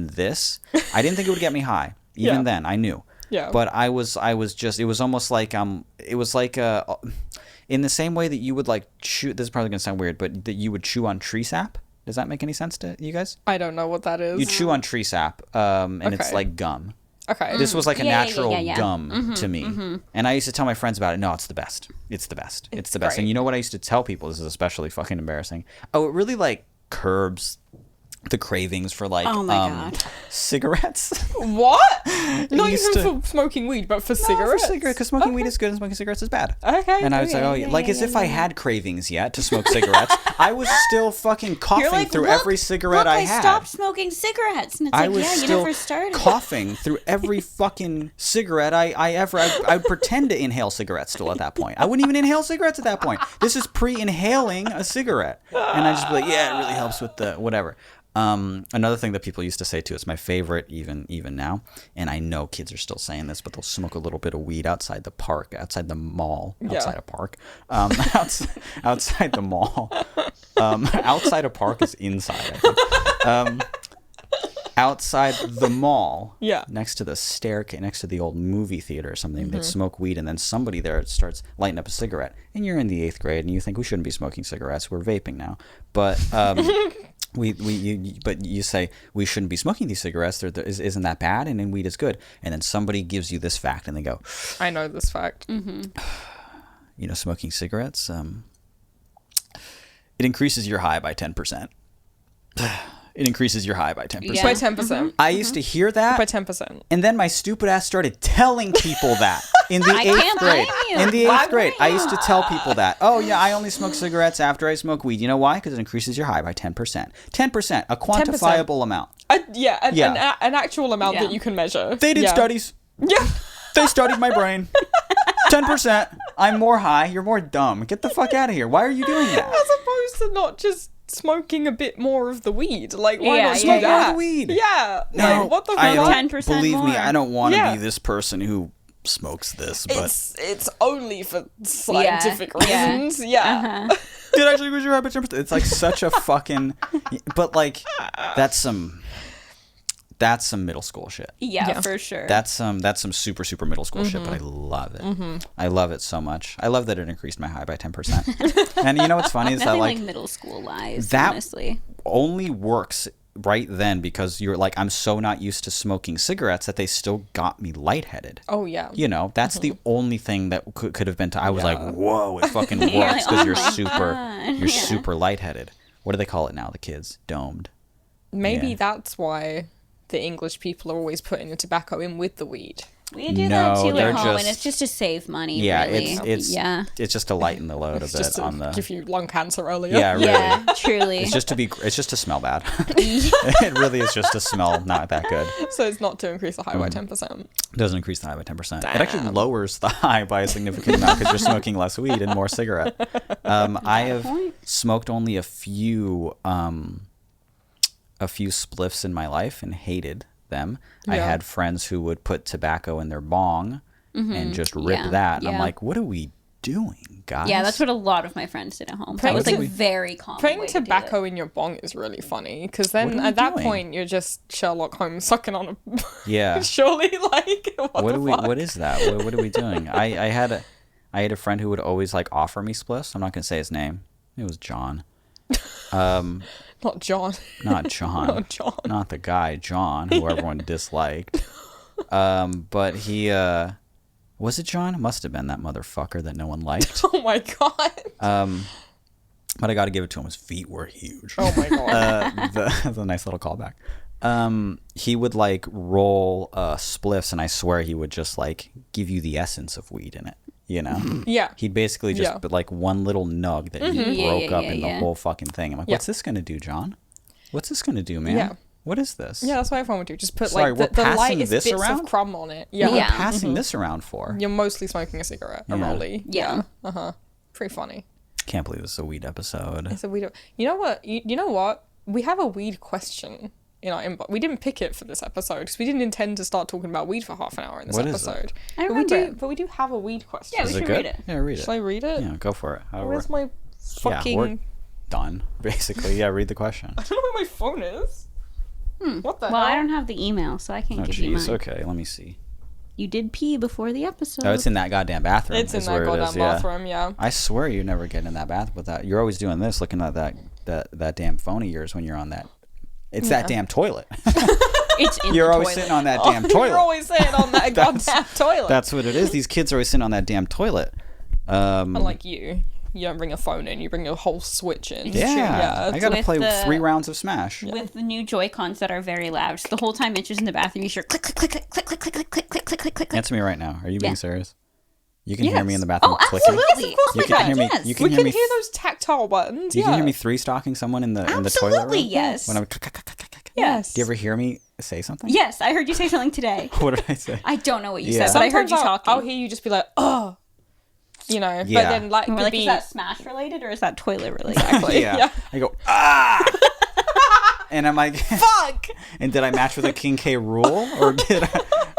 this, I didn't think it would get me high. Even then, I knew. Yeah. But I was just, it was almost like it was like in the same way that you would like chew. This is probably gonna sound weird, but that you would chew on tree sap. Does that make any sense to you guys? I don't know what that is. You chew on tree sap, and it's Okay. like gum. Okay. This was like a Yeah, natural yeah. gum to me. And I used to tell my friends about it. No, it's the best. It's the best. It's the best. great. And you know what I used to tell people? This is especially fucking embarrassing. Oh, it really like curbs the cravings for like Oh my God. cigarettes. What? Not used even for smoking weed, but for No, cigarettes? for cigarettes, because smoking weed is good and smoking cigarettes is bad. Okay. And I was like, oh, yeah. Like as if I had cravings yet to smoke cigarettes. I was still fucking coughing You're like, through look, every cigarette I had. stopped smoking cigarettes. And it's I like, was yeah, you still never started. coughing through every fucking cigarette I would pretend to inhale cigarettes still at that point. I wouldn't even inhale cigarettes at that point. This is pre-inhaling a cigarette. And I just be like, yeah, it really helps with the whatever. Another thing that people used to say too, it's my favorite even now, and I know kids are still saying this, but they'll smoke a little bit of weed outside the park, outside the mall, outside a park, outside the mall. Outside a park is inside, I think. Outside the mall, next to the staircase, next to the old movie theater or something, they'd smoke weed, and then somebody there starts lighting up a cigarette, and you're in the 8th grade, and you think we shouldn't be smoking cigarettes, we're vaping now, but but you say we shouldn't be smoking these cigarettes. Isn't that bad? And then weed is good. And then somebody gives you this fact, and they go, I know this fact. You know, smoking cigarettes, it increases your high by 10%. It increases your high by 10%. Yeah. By 10%. I used to hear that. By 10%. And then my stupid ass started telling people that in the 8th can't grade. blame you. In the Why 8th grade, blame I used to tell people that. Oh yeah, I only smoke cigarettes after I smoke weed. You know why? Because it increases your high by 10%. 10%, a quantifiable amount. An actual amount Yeah. that you can measure. They did studies. Yeah. They studied my brain. 10%. I'm more high. You're more dumb. Get the fuck out of here. Why are you doing that? As opposed to not just smoking a bit more of the weed. Like, why Yeah, not yeah, do Smoke more that? of the weed. Yeah. No, Like, what the I fuck? don't. 10% Believe me, more. I don't want to Yeah. be this person who smokes this, but It's only for scientific Yeah. reasons. Yeah. did actually increase your high by 10%. It's like such a fucking, but like that's some middle school shit. Yeah, for sure. That's some super middle school shit, but I love it. I love it so much. I love that it increased my high by 10%. And you know what's funny is that Nothing like middle school lies, that honestly. only works right then because you're like, I'm so not used to smoking cigarettes that they still got me lightheaded. Oh, yeah. You know, that's the only thing that could have been. I was like, whoa, it fucking works You're because like, oh you're my super, God. you're Yeah. super lightheaded. What do they call it now? The kids domed. Maybe Yeah. that's why the English people are always putting the tobacco in with the weed. We do No, that too they're at home, and just- it's just to save money. Yeah, really. it's just to lighten the load a It's bit just to on the. give you lung cancer earlier. Yeah, really. Yeah, truly. It's just to smell bad. It really is just to smell not that good. So it's not to increase the high by 10%. It doesn't increase the high by 10%. It actually lowers the high by a significant amount because you're smoking less weed and more cigarette. I have smoked only a few spliffs in my life and hated them. I Yeah. had friends who would put tobacco in their bong and just rip Yeah, that. And I'm yeah. like, what are we doing, guys? Yeah, that's what a lot of my friends did at home. That Putting was like to- very common. Putting way to do tobacco it. in your bong is really funny because What then are we at that doing? point you're just Sherlock Holmes sucking on a. Yeah. Surely, like What is that? What are we doing? I had a friend who would always like offer me spliffs. I'm not gonna say his name. It was John. Not John. Not John. Not John. Not the guy John who everyone disliked. But he was it John? Must have been that motherfucker that no one liked. Oh my god. But I got to give it to him. His feet were huge. Oh my god. That's a nice little callback. He would like roll spliffs, and I swear he would just like give you the essence of weed in it. You know? Yeah. He'd basically just Yeah. put like one little nug that he Yeah, broke yeah, up yeah, in the yeah. whole fucking thing. I'm like, Yeah. what's this gonna do, John? What's this gonna do, man? Yeah. What is this? Yeah, that's what everyone would do. Just put Sorry, like we're the passing lightest this bits around? of crumb on it. Yeah. What are we Yeah. passing this around for? You're mostly smoking a cigarette, a Yeah. rollie. Yeah. Pretty funny. Can't believe this is a weed episode. It's a weed. You know what? You know what? We have a weed question in our inbox. We didn't pick it for this episode because we didn't intend to start talking about weed for half an hour in this What is it? episode. I But we remember do. it. But we do have a weed question. Yeah, we Is it should good? read it. Yeah, read Shall I it. read it? Yeah, go for it. Where's my Yeah, fucking? we're done. Basically, yeah. Read the question. I don't know where my phone is. What the Well, hell? I don't have the email, so I can't Oh, give you jeez. mine. Okay, let me see. You did pee before the episode. Oh, it's in that goddamn bathroom. It's in is that where it goddamn is, yeah. bathroom. Yeah. I swear you never get in that bath with that. You're always doing this, looking at that damn phone of yours when you're on that. It's that damn toilet. It's in You're the always toilet. sitting on that damn toilet. You're always sitting on that goddamn toilet. That's what it is. These kids are always sitting on that damn toilet. Unlike you. You don't bring a phone in. You bring a whole Switch in. Yeah, Yeah. I gotta with play the- 3 rounds of Smash. With the new Joy-Cons that are very loud. So the whole time Mitch is in the bathroom, you hear click, click, click, click, click, click, click, click, click, click, click, click, click. Answer me right now. Are you being Yeah. serious? You can hear me in the Yes. bathroom Oh, clicking. absolutely. Of course You we can can. hear me. Yes. You can We hear can me. hear those tactile buttons. You yeah. can hear me 3-stalking someone in the toilet room. Absolutely, yes. When I'm click, click, click, click, click. Yes. Do you ever hear me say something? Yes, I heard you say something today. What did I say? I don't know what you Yeah. said, but I heard Sometimes you talking. I'll hear you just be like, oh. You know, Yeah. but then like And we're the like, beat. is that Smash related or is that toilet related? Exactly. Yeah. Yeah. I go ah. And I'm like, Fuck. and did I match with a King K rule,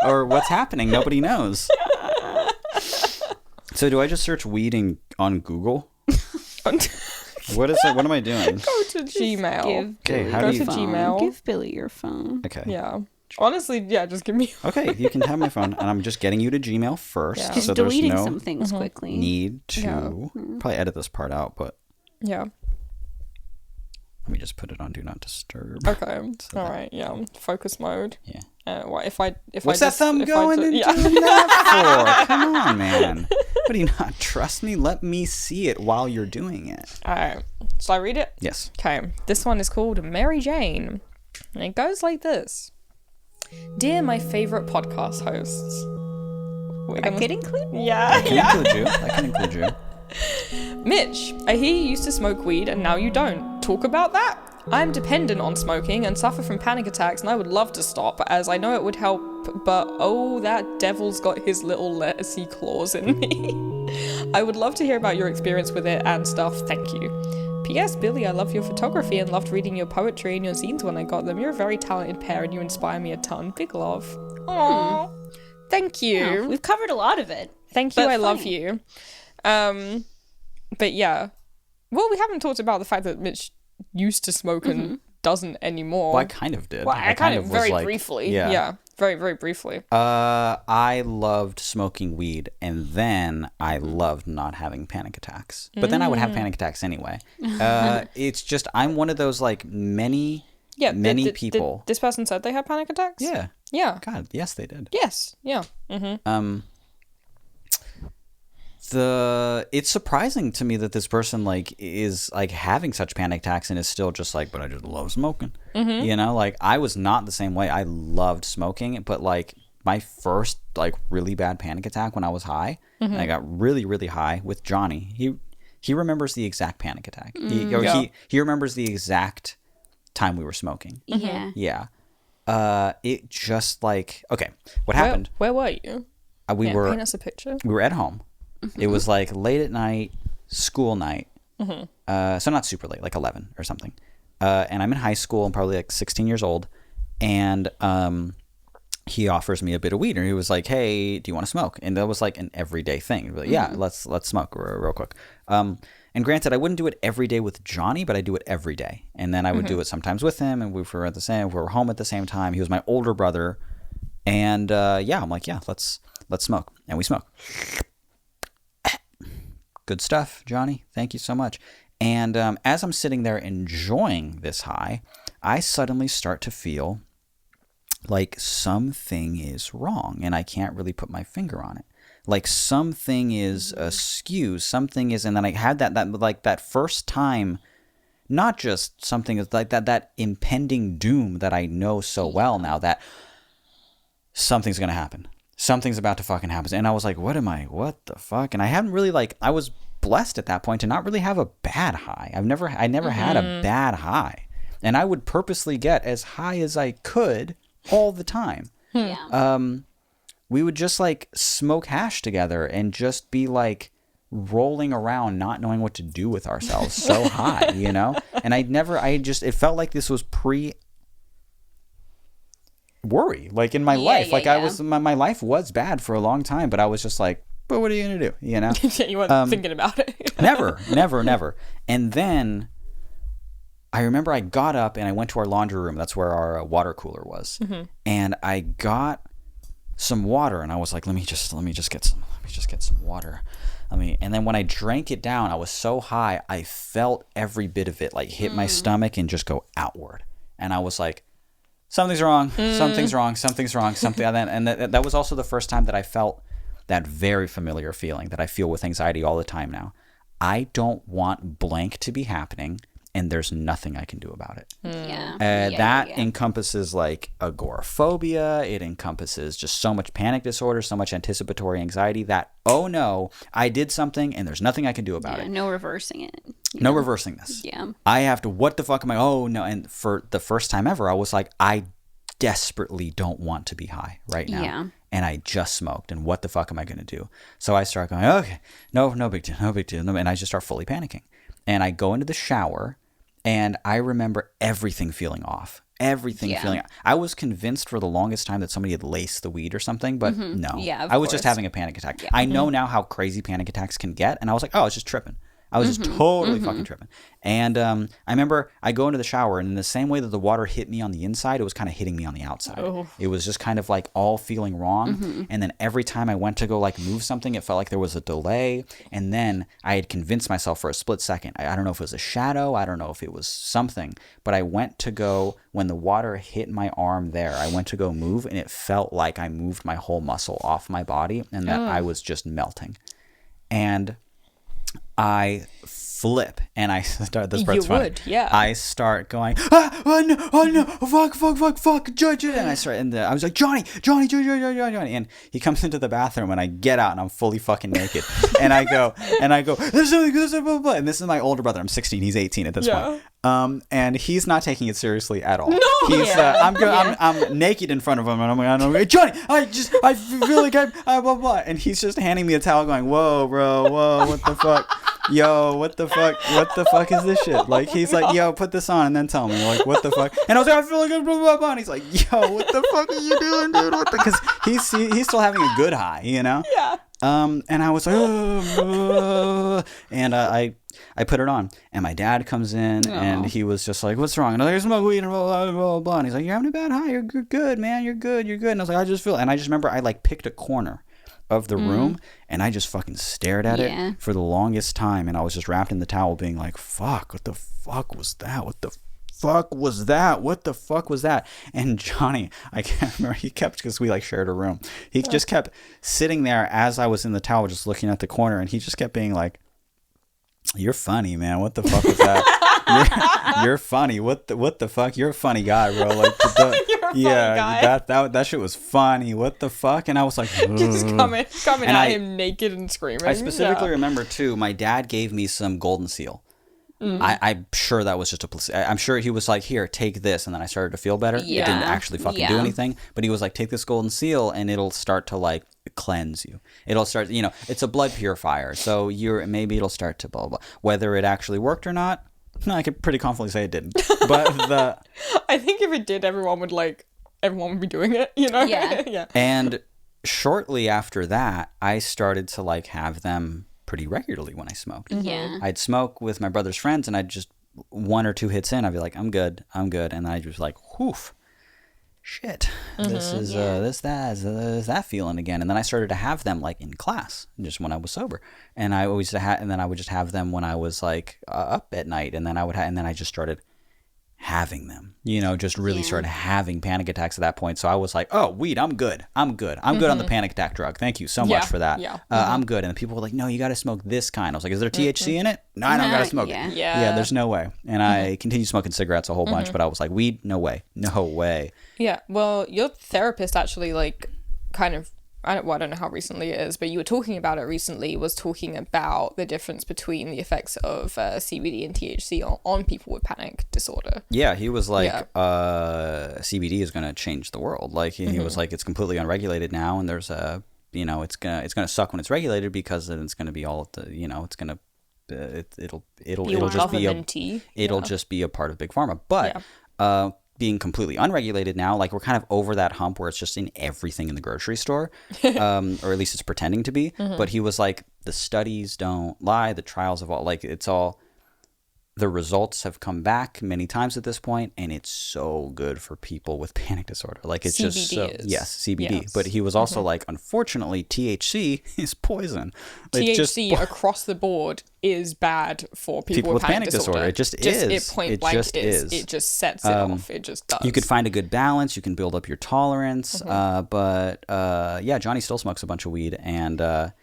or what's happening? Nobody knows. So do I just search weed on Google? What is it? What am I doing? Go to Gmail. Give Okay, Billy how your do you- Go to phone. Gmail. Give Billy your phone. Okay. Yeah. Honestly, yeah, just give me. Okay, you can have my phone, and I'm just getting you to Gmail first, Yeah. Just so there's deleting no some things quickly. need to Yeah. probably edit this part out, but Yeah. let me just put it on Do Not Disturb. Okay. So All that- right. Yeah. Focus mode. Yeah. What if I What's that just, thumb if I going ju- and yeah. doing that for? Come on, man. What do you not trust me? Let me see it while you're doing it. All right. Shall I read it? Yes. Okay, this one is called Mary Jane, and it goes like this. Dear my favorite podcast hosts. We're I gonna- could include Yeah, I can yeah. include you. I can include you. Mitch, I hear you used to smoke weed and now you don't. Talk about that? I'm dependent on smoking and suffer from panic attacks, and I would love to stop as I know it would help, but oh, that devil's got his little lettucey claws in me. I would love to hear about your experience with it and stuff. Thank you. P.S. Billy, I love your photography and loved reading your poetry and your zines when I got them. You're a very talented pair and you inspire me a ton. Big love. Aww. Thank you. Yeah, we've covered a lot of it. Thank you. But I love fine. you. But yeah. Well, we haven't talked about the fact that Mitch used to smoke and doesn't anymore. Well, I kind of did. Well, I kind of was very like- briefly. Yeah. Yeah. Very, very briefly. I loved smoking weed, and then I loved not having panic attacks. But then I would have panic attacks anyway. It's just I'm one of those like many people. This person said they had panic attacks? Yeah. Yeah. God, yes, they did. Yes. Yeah. Mm-hmm. It's surprising to me that this person like is like having such panic attacks and is still just like, but I just love smoking. You know, like I was not the same way. I loved smoking, but like my first like really bad panic attack when I was high, and I got really, really high with Johnny. He remembers the exact panic attack. He remembers the exact time we were smoking. Yeah. Yeah. It just like, okay, what happened? Where were you? We were paint us a picture. We were at home. It was like late at night, school night. So not super late, like 11 or something. And I'm in high school. I'm probably like 16 years old. And he offers me a bit of weed. And he was like, hey, do you want to smoke? And that was like an everyday thing. He'd be like, yeah, let's smoke real quick. And granted, I wouldn't do it every day with Johnny, but I do it every day. And then I would do it sometimes with him. And we were home at the same time. He was my older brother. And I'm like, yeah, let's smoke. And we smoke. Good stuff, Johnny. Thank you so much. And as I'm sitting there enjoying this high, I suddenly start to feel like something is wrong, and I can't really put my finger on it. Like something is askew, something is, and then I had that first time, not just something is like that impending doom that I know so well now that something's gonna happen. Something's about to fucking happen. And I was like, what the fuck? And I hadn't really I was blessed at that point to not really have a bad high. I never had a bad high. And I would purposely get as high as I could all the time. Yeah. We would just like smoke hash together and just be like rolling around, not knowing what to do with ourselves so high, you know? And it felt like this was worry like in my life I was my life was bad for a long time, but I was just like, but what are you gonna do, you know? You weren't thinking about it. never. And then I remember I got up and I went to our laundry room. That's where our water cooler was. And I got some water and I was like, let me just get some water. And then when I drank it down, I was so high I felt every bit of it like hit my stomach and just go outward. And I was like, something's wrong. And that was also the first time that I felt that very familiar feeling that I feel with anxiety all the time now. I don't want blank to be happening, and there's nothing I can do about it. That encompasses like agoraphobia. It encompasses just so much panic disorder, so much anticipatory anxiety that, oh no, I did something and there's nothing I can do about it. No reversing it. No reversing this. Yeah. I have to, what the fuck am I? Oh no. And for the first time ever, I was like, I desperately don't want to be high right now. Yeah. And I just smoked, and what the fuck am I going to do? So I start going, okay, no big deal. And I just start fully panicking. And I go into the shower, and I remember everything feeling off. Feeling off. I was convinced for the longest time that somebody had laced the weed or something, but no. Yeah, I was just having a panic attack. I know now how crazy panic attacks can get, and I was like, oh, I was just tripping. I was just totally fucking tripping. And I remember I go into the shower, and in the same way that the water hit me on the inside, it was kind of hitting me on the outside. Oh. It was just kind of like all feeling wrong. And then every time I went to go like move something, it felt like there was a delay. And then I had convinced myself for a split second. I don't know if it was a shadow. I don't know if it was something. But I went to go, when the water hit my arm there, I went to go move, and it felt like I moved my whole muscle off my body and that I was just melting. And I flip and I start, this part's funny. I start going, oh no, fuck, judge it. And I start, and I was like, Johnny. And he comes into the bathroom, and I get out, and I'm fully fucking naked. and I go, there's something, blah, blah, blah. And this is my older brother. I'm 16. He's 18 at this point. And he's not taking it seriously at all. No! He's, Yeah. I'm good. I'm naked in front of him, and I'm like, Johnny, I feel like blah, blah. And he's just handing me a towel going, whoa, bro, whoa, what the fuck? Yo, what the fuck is this shit? Like, he's like, yo, put this on and then tell me, like, what the fuck? And I was like, I feel like blah, blah, blah. And he's like, yo, what the fuck are you doing, dude? What the? Because he's still having a good high, you know? Yeah. And I was like, and I put it on, and my dad comes in, and he was just like, what's wrong? And I was like, I smoke weed, and blah, blah, blah, blah. And he's like, you're having a bad high. You're good, man. You're good. And I was like, I just feel, and I just remember I like picked a corner of the room, and I just fucking stared at it for the longest time, and I was just wrapped in the towel being like, fuck, what the fuck was that? What the fuck was that? What the fuck was that? And Johnny, I can't remember, he kept, because we like shared a room, he just kept sitting there as I was in the towel just looking at the corner, and he just kept being like, you're funny, man. What the fuck was that? You're funny. What the fuck? You're a funny guy, bro. Like, You're a funny guy. that shit was funny. What the fuck? And I was like, Just coming And at him naked and screaming. I specifically remember too, my dad gave me some golden seal. I'm sure that was just a placebo. I'm sure he was like, here, take this, and then I started to feel better. It didn't actually fucking do anything, but he was like, take this golden seal and it'll start to like cleanse you. It'll start, it's a blood purifier, so maybe it'll start to blah blah. Whether it actually worked or not, no, I could pretty confidently say it didn't. But I think if it did, everyone would be doing it, Yeah. Yeah. And shortly after that, I started to like have them pretty regularly when I smoked. Yeah. I'd smoke with my brother's friends, and I'd just one or two hits in, I'd be like, I'm good, and then I'd just like, whoof, shit, this is that feeling again. And then I started to have them like in class, just when I was sober, and I always and then I would just have them when I was like up at night, and then I just started having them, just really started having panic attacks at that point. So I was like, oh, weed, I'm good on the panic attack drug, thank you so much for that. I'm good. And people were like, no, you got to smoke this kind. I was like, is there THC in it? No, I don't gotta smoke it. Yeah, there's no way. And I continued smoking cigarettes a whole bunch, but I was like, weed, no way. Yeah, well, your therapist actually like kind of, I don't know how recently it is, but you were talking about it recently, was talking about the difference between the effects of CBD and THC on people with panic disorder. Yeah, he was like, CBD is going to change the world. Like, he was like, it's completely unregulated now, and there's it's gonna suck when it's regulated, because then it's gonna be all the, it's gonna, it'll just be a part of big pharma. But being completely unregulated now, like, we're kind of over that hump where it's just in everything in the grocery store, or at least it's pretending to be. But he was like, the studies don't lie, the trials of all, like, it's all, the results have come back many times at this point, and it's so good for people with panic disorder. Like, it's CBD just so, yes, CBD. Yes. But he was also like, unfortunately, THC is poison. THC across the board is bad for people with panic disorder. It just is. It point blank is. It just sets it off. It just does. You could find a good balance. You can build up your tolerance. But Johnny still smokes a bunch of weed, and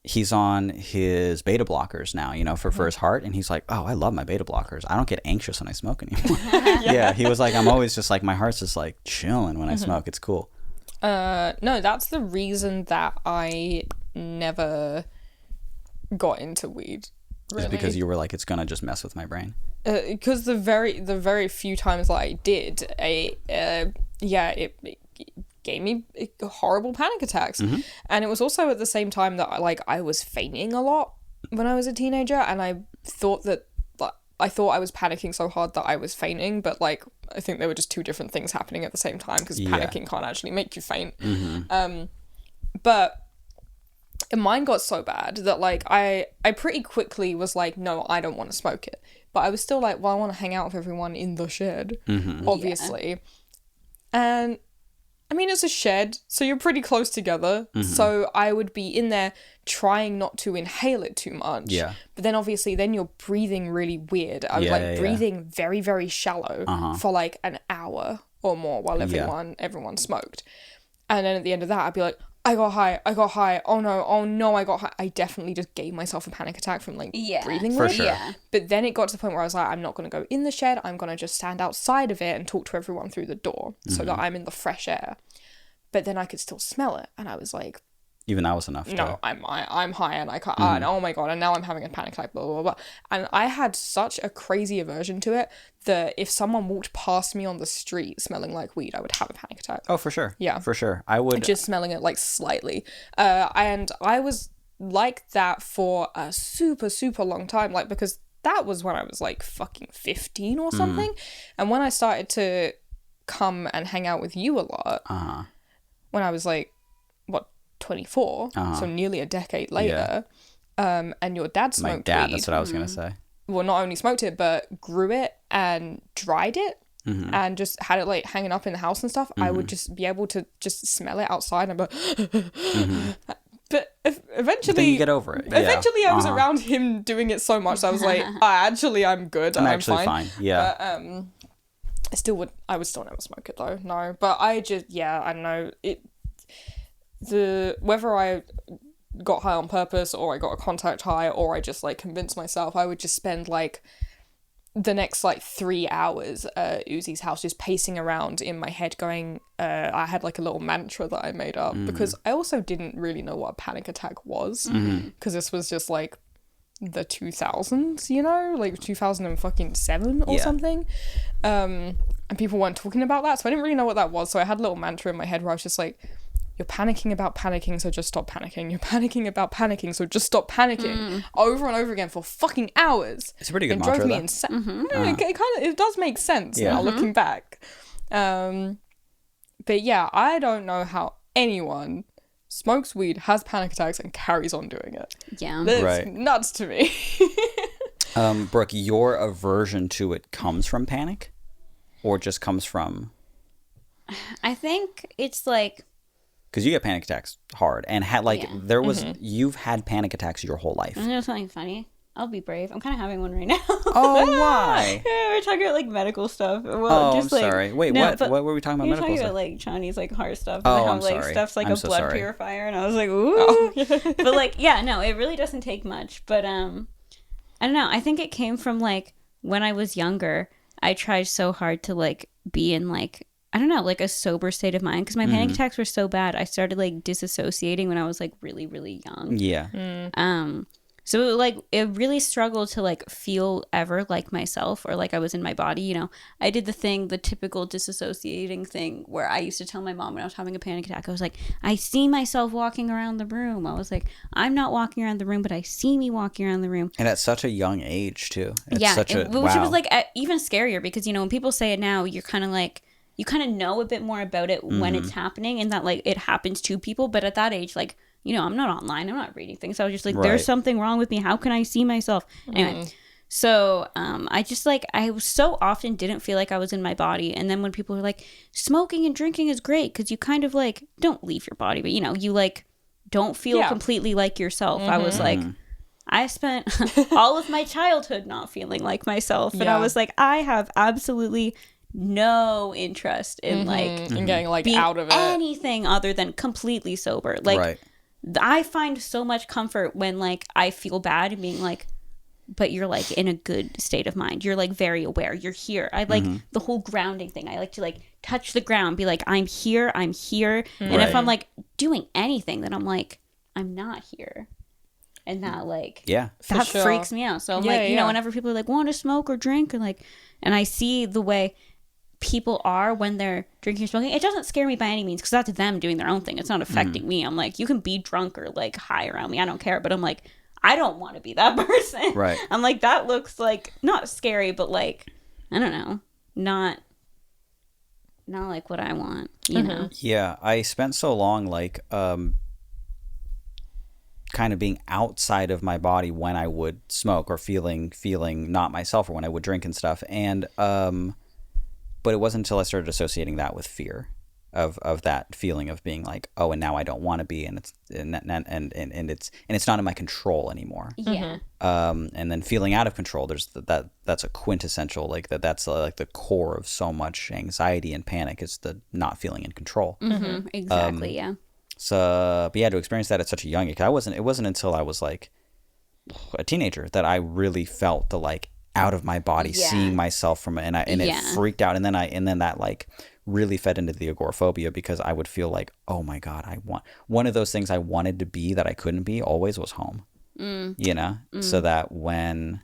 he's on his beta blockers now, for his heart. And he's like, oh, I love my beta blockers. I don't get anxious when I smoke anymore. Yeah, he was like, I'm always just like, my heart's just like chilling when I smoke. It's cool. No, that's the reason that I never got into weed. Really. Is because you were like, it's gonna just mess with my brain. Because the very few times that I did, it gave me horrible panic attacks. And it was also at the same time that I was fainting a lot when I was a teenager, and I thought I was panicking so hard that I was fainting, but I think there were just two different things happening at the same time, because panicking can't actually make you faint. But mine got so bad that I pretty quickly was like, no, I don't want to smoke it. But I was still like, well, I want to hang out with everyone in the shed, obviously. And I mean, it's a shed, so you're pretty close together. So I would be in there trying not to inhale it too much. Yeah. But then obviously you're breathing really weird. I was breathing very, very shallow for an hour or more while everyone smoked. And then at the end of that, I'd be like, I got high. Oh no, I got high. I definitely just gave myself a panic attack from breathing weird. Sure. Yeah. But then it got to the point where I was like, I'm not going to go in the shed. I'm going to just stand outside of it and talk to everyone through the door so that I'm in the fresh air. But then I could still smell it. And I was like, Even that was enough. No, I'm high and I can't. And oh my god! And now I'm having a panic attack. Blah blah blah. And I had such a crazy aversion to it that if someone walked past me on the street smelling like weed, I would have a panic attack. Oh, for sure. Yeah, for sure. I would just smelling it like slightly. And I was like that for a super long time. Like because that was when I was like fucking 15 or something. And when I started to come and hang out with you a lot, when I was like 24, so nearly a decade later, and your dad smoked my dad, weed. that's what I was gonna say. Well, not only smoked it, but grew it and dried it and just had it like hanging up in the house and stuff. I would just be able to just smell it outside and but eventually Then you get over it. Eventually I was around him doing it so much so I was like, actually I'm good. I'm actually fine. Yeah. But I would still never smoke it though. No. But I just I don't know. Whether I got high on purpose or I got a contact high or I just like convinced myself, I would just spend like the next like 3 hours at Uzi's house just pacing around in my head going, I had like a little mantra that I made up because I also didn't really know what a panic attack was because this was just like the 2000s, you know, like 2007 or something. And people weren't talking about that, so I didn't really know what that was. So I had a little mantra in my head where I was just like, you're panicking about panicking, so just stop panicking. You're panicking about panicking, so just stop panicking. Over and over again for fucking hours. It's a pretty good mantra. It drove me insane. It does make sense now looking back. But yeah, I don't know how anyone smokes weed, has panic attacks, and carries on doing it. Yeah. That's nuts to me. Brooke, your aversion to it comes from panic? Or just comes from... I think it's like... Because you get panic attacks hard, and had like there was you've had panic attacks your whole life. You know something funny? I'll be brave. I'm kind of having one right now. Oh, why? We're talking about like medical stuff. Well, Oh, just, I'm like, sorry. Wait, no, what were we talking about? You're medical talking stuff? about like Chinese like heart stuff. Oh, how, I'm like sorry. stuff's like I'm a so blood sorry. purifier, and I was like, ooh. But like, yeah, no, it really doesn't take much. But I don't know. I think it came from like when I was younger. I tried so hard to like be in like, I don't know, like a sober state of mind because my panic attacks were so bad. I started like disassociating when I was like really, really young. Yeah. So like it really struggled to like feel ever like myself or like I was in my body. You know, I did the typical disassociating thing where I used to tell my mom when I was having a panic attack, I was like, I see myself walking around the room. I was like, I'm not walking around the room, but I see me walking around the room. And at such a young age too. It's yeah, such which was like even scarier because, you know, when people say it now, you're kind of like, you kind of know a bit more about it when it's happening and that like it happens to people. But at that age, like, you know, I'm not online. I'm not reading things. So I was just like, there's something wrong with me. How can I see myself? Anyway, so I just like, I so often didn't feel like I was in my body. And then when people were like, smoking and drinking is great because you kind of like don't leave your body, but you know, you like don't feel completely like yourself. I was like, I spent all of my childhood not feeling like myself. And I was like, I have absolutely no interest in like in getting like being out of it. Anything other than completely sober. Like I find so much comfort when like I feel bad and being like, but you're like in a good state of mind. You're like very aware. You're here. I like the whole grounding thing. I like to like touch the ground, be like, I'm here. And if I'm like doing anything, then I'm like, I'm not here. And that like, that freaks me out. So I'm like, you know, whenever people are like, want to smoke or drink, and like, and I see the way people are when they're drinking or smoking, it doesn't scare me by any means because that's them doing their own thing. It's not affecting me. I'm like, you can be drunk or like high around me. I don't care. But I'm like, I don't want to be that person. Right. I'm like, that looks like not scary, but like, I don't know, not like what I want, you know? Yeah. I spent so long like kind of being outside of my body when I would smoke or feeling not myself or when I would drink and stuff. And but it wasn't until I started associating that with fear of that feeling of being like, oh, and now I don't want to be, and it's not in my control anymore. Yeah. And then feeling out of control, that's a quintessential like that's like the core of so much anxiety and panic is the not feeling in control. Exactly. Yeah. So, but yeah, to experience that at such a young age, it wasn't until I was like a teenager that I really felt the like out of my body, seeing myself it freaked out. And then that like really fed into the agoraphobia, because I would feel like, oh my God, one of those things I wanted to be that I couldn't be always was home, you know? So that when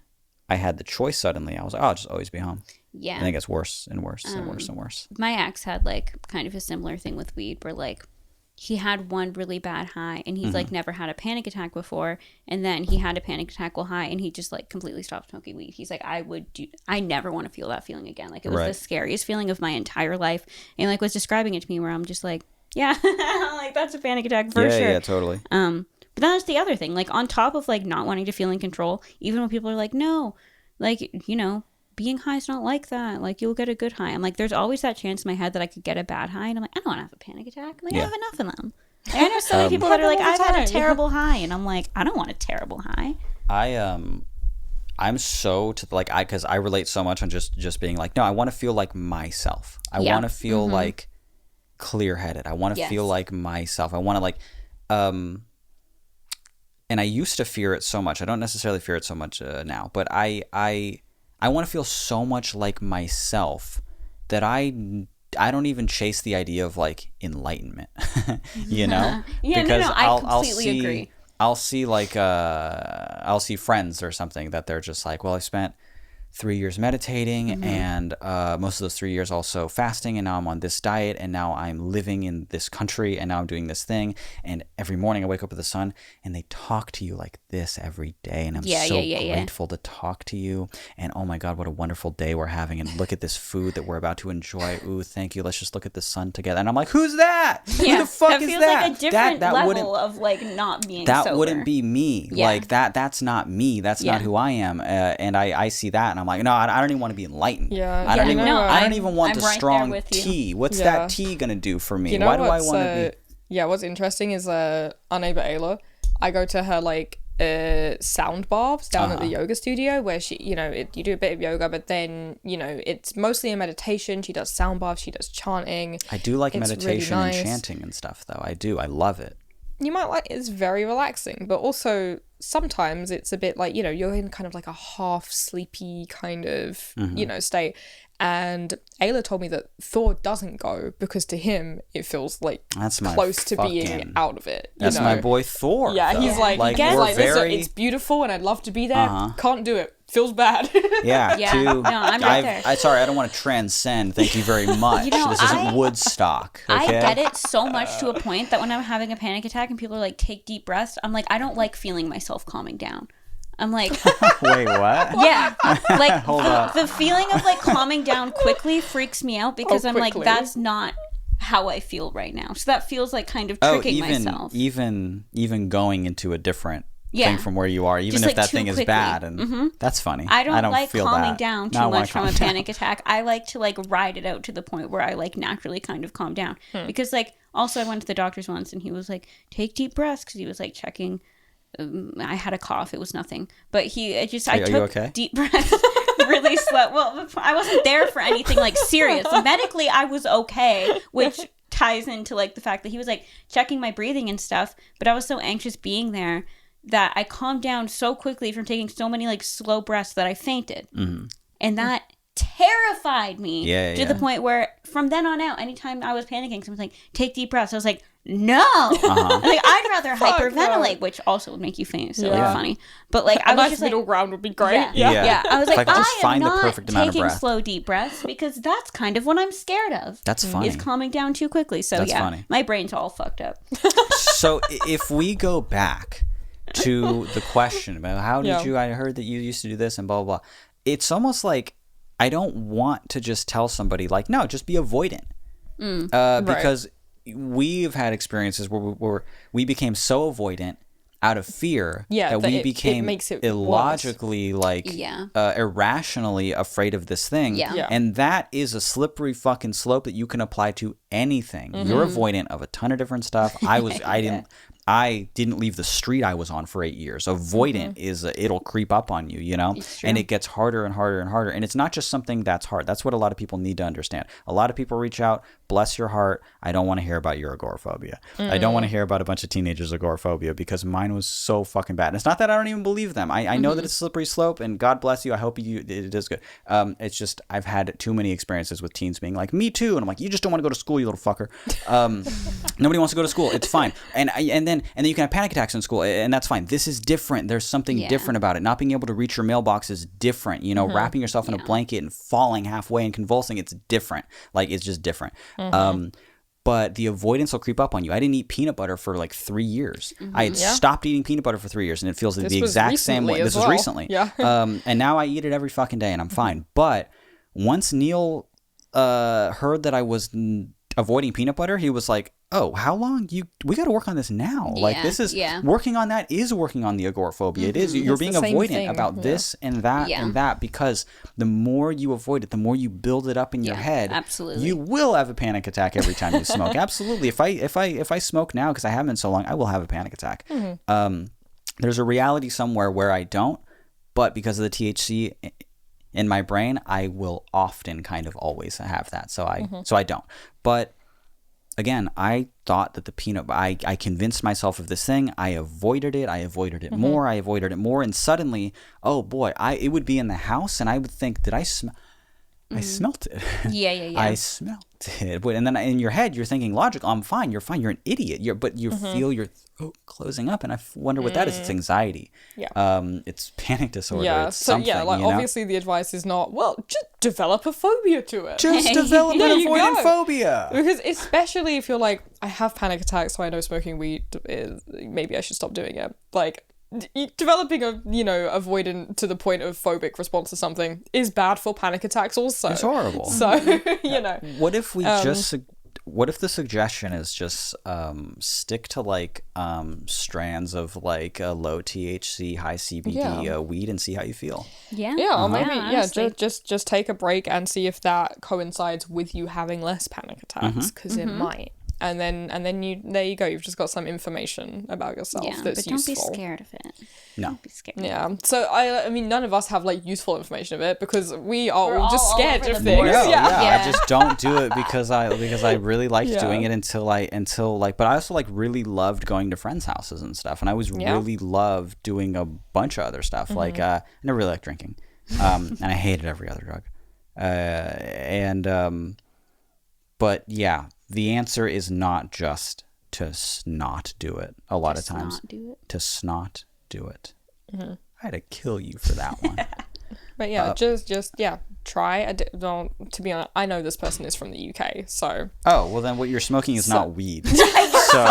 I had the choice suddenly, I was like, oh, I'll just always be home. Yeah. And it gets worse and worse and worse and worse. My ex had like kind of a similar thing with weed, where like he had one really bad high, and he's like never had a panic attack before, and then he had a panic attack while high, and he just like completely stopped smoking weed. He's like, I never want to feel that feeling again. Like, it was the scariest feeling of my entire life, and like was describing it to me where I'm just like, yeah, like that's a panic attack for sure. Yeah, totally. But that's the other thing, like on top of like not wanting to feel in control, even when people are like, no, like, you know, being high is not like that. Like, you'll get a good high. I'm like, there's always that chance in my head that I could get a bad high. And I'm like, I don't want to have a panic attack. Like, I have enough of them. Like, I know so many people that are like, I've had a terrible high. And I'm like, I don't want a terrible high. I'm so to like, because I relate so much on just being like, no, I want to feel like myself. I want to feel like clear-headed. I want to feel like myself. I want to like, and I used to fear it so much. I don't necessarily fear it so much now, but I want to feel so much like myself that I don't even chase the idea of like enlightenment, you know? Because I completely agree. I'll see friends or something that they're just like, well, I spent 3 years meditating and most of those 3 years also fasting, and now I'm on this diet, and now I'm living in this country, and now I'm doing this thing, and every morning I wake up with the sun, and they talk to you like this every day, and I'm so grateful to talk to you, and oh my God, what a wonderful day we're having, and look at this food that we're about to enjoy. Ooh, thank you. Let's just look at the sun together. And I'm like, who's that? Who the fuck is that? That feels like a different level of like not being sober. That wouldn't be me. Yeah. Like that's not me. That's not who I am. And I see that, and I'm like, no, I don't even want to be enlightened. Yeah. I don't even want the strong tea. What's that tea gonna do for me? Why do I want to be? Yeah, what's interesting is our neighbor Ayla, I go to her like sound baths down at the yoga studio, where she, you know, you do a bit of yoga, but then, you know, it's mostly a meditation. She does sound baths, she does chanting. I do like meditation really nice. And chanting and stuff though. I love it. You might like, it's very relaxing, but also sometimes it's a bit like, you know, you're in kind of like a half sleepy kind of, you know, state. And Ayla told me that Thor doesn't go because to him it feels like close to being out of it. That's my boy Thor. Yeah, though. he's like it's beautiful and I'd love to be there. Can't do it. Feels bad. No, I'm right there. Sorry, I don't want to transcend. Thank you very much. You know, this isn't Woodstock. Okay? I get it so much to a point that when I'm having a panic attack and people are like, take deep breaths, I'm like, I don't like feeling myself calming down. I'm like, wait, what? Yeah, like the feeling of like calming down quickly freaks me out, because I'm like, that's not how I feel right now. So that feels like kind of tricking myself. Even going into a different thing from where you are, even just if that thing is bad, and that's funny. I don't like calming down too much from a panic attack. I like to like ride it out to the point where I like naturally kind of calm down. Because like also I went to the doctor's once and he was like, take deep breaths, because he was like checking. I had a cough. It was nothing. But I took deep breaths really slow. Well, I wasn't there for anything like serious. Medically, I was okay, which ties into like the fact that he was like checking my breathing and stuff. But I was so anxious being there that I calmed down so quickly from taking so many like slow breaths that I fainted. And that terrified me to the point where from then on out, anytime I was panicking, someone's like, take deep breaths. I was like, no. Like, I'd rather hyperventilate, which also would make you faint. So like funny. But like I was just middle like, ground would be great. Yeah. I was like, just I find am the perfect amount of taking breath. slow deep breaths, because that's kind of what I'm scared of. That's funny. Is calming down too quickly. So that's funny. My brain's all fucked up. So if we go back to the question about how did you, I heard that you used to do this and blah, blah, blah. It's almost like I don't want to just tell somebody like, no, just be avoidant. Because we've had experiences where we became so avoidant out of fear that we became illogically irrationally afraid of this thing. And that is a slippery fucking slope that you can apply to anything. You're avoidant of a ton of different stuff. I didn't leave the street I was on for 8 years. Avoidant is it'll creep up on you, you know, and it gets harder and harder and harder. And it's not just something that's hard. That's what a lot of people need to understand. A lot of people reach out bless your heart, I don't want to hear about your agoraphobia. I don't want to hear about a bunch of teenagers' agoraphobia because mine was so fucking bad. And it's not that I don't even believe them. I know that it's a slippery slope, and God bless you. I hope it is good. It's just I've had too many experiences with teens being like, me too. And I'm like, you just don't want to go to school, you little fucker. Nobody wants to go to school. It's fine. And then you can have panic attacks in school, and that's fine. This is different. There's something different about it. Not being able to reach your mailbox is different. You know, wrapping yourself in a blanket and falling halfway and convulsing, it's different. Like, it's just different. But the avoidance will creep up on you. I didn't eat peanut butter for like 3 years. I had stopped eating peanut butter for 3 years, and it feels the exact same way. This was recently. Yeah. And now I eat it every fucking day, and I'm fine. But once Neil heard that I was avoiding peanut butter, he was like, oh, how long? We got to work on this now. Like, this is working on that is working on the agoraphobia. It is. You're being avoidant about this and that and that, because the more you avoid it, the more you build it up in your head. Absolutely. You will have a panic attack every time you smoke. Absolutely. If I smoke now, because I haven't in so long, I will have a panic attack. There's a reality somewhere where I don't, but because of the THC in my brain, I will often kind of always have that. So I don't. But again, I thought that I convinced myself of this thing. I avoided it. More. I avoided it more. And suddenly, oh boy, it would be in the house, and I would think, did I smell? I smelt it. Yeah. I smelt it. And then in your head, you're thinking, logical, I'm fine. You're fine. You're an idiot. But you feel your throat closing up, and I wonder what that is. It's anxiety. Yeah. It's panic disorder. Yeah. It's So something, obviously the advice is not, well, just develop a phobia to it. Just develop an There you avoidant go. phobia. Because especially if you're like, I have panic attacks, so I know smoking weed is, maybe I should stop doing it. Like, developing a avoidant to the point of phobic response to something is bad for panic attacks also. It's horrible. So What if what if the suggestion is just stick to like strands of like a low THC, high CBD weed and see how you feel? or maybe honestly. just take a break and see if that coincides with you having less panic attacks, because it might. And then you there you go. You've just got some information about yourself that's but don't useful. be scared of it. No. Don't be scared. Yeah. So I mean, none of us have like useful information of it because we are all just all scared over of the things. board. I just don't do it because I really liked Yeah. doing it until but I also like really loved going to friends' houses and stuff, and I was really loved doing a bunch of other stuff. Like I never really liked drinking, and I hated every other drug, but yeah, the answer is not just to not do it. A lot of times, Not do it. to snot do it. I had to kill you for that one. But yeah, just try. To be honest, I know this person is from the UK, so Oh, well then what you're smoking is not weed. So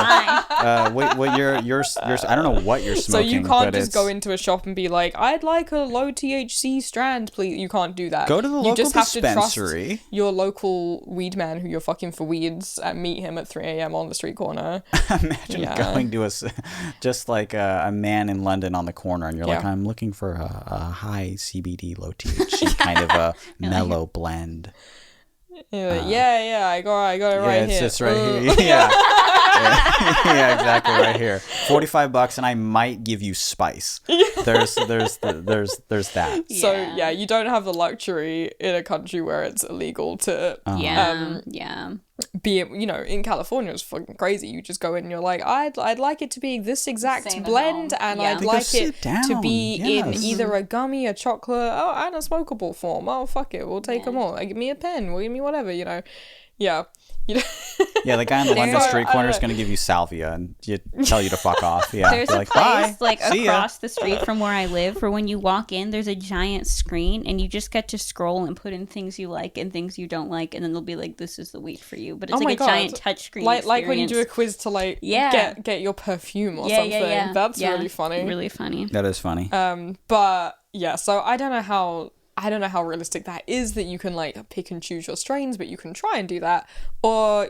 what you're I don't know what you're so smoking. you can't but just it's, go into a shop and be like, I'd like a low THC strand, please. You can't do that. Go to the you local just have dispensary. To trust your local weed man who you're fucking for weeds and meet him at 3 a.m. on the street corner. Imagine going to just like a man in London on the corner, and you're like, I'm looking for a high CBD, low THC kind of a mellow blend. I got it right it's here. just right here. Yeah. Yeah, exactly, right here. $45, and I might give you spice. There's that. So yeah, you don't have the luxury in a country where it's illegal to be, in California it's fucking crazy. You just go in and you're like, I'd like it to be this exact Same at blend, home. and Yeah. I'd Because like sit it down. to be in Yes. either a gummy, a chocolate, and a smokable form. Oh fuck it, we'll take them all. Like, give me a pen, we'll give me whatever, Yeah. Yeah, the guy on the London So, street I corner is don't going to give you salvia and tell you to fuck off. Yeah, There's You're a like, place bye. See ya." across the street from where I live where when you walk in, there's a giant screen and you just get to scroll and put in things you like and things you don't like, and then they'll be like, "This is the weed for you." But it's Oh my like a God. giant touch screen. Like when you do a quiz to get your perfume or something. Yeah. That's really funny. Really funny. That is funny. But yeah, so I don't know how realistic that is, that you can like pick and choose your strains, but you can try and do that. Or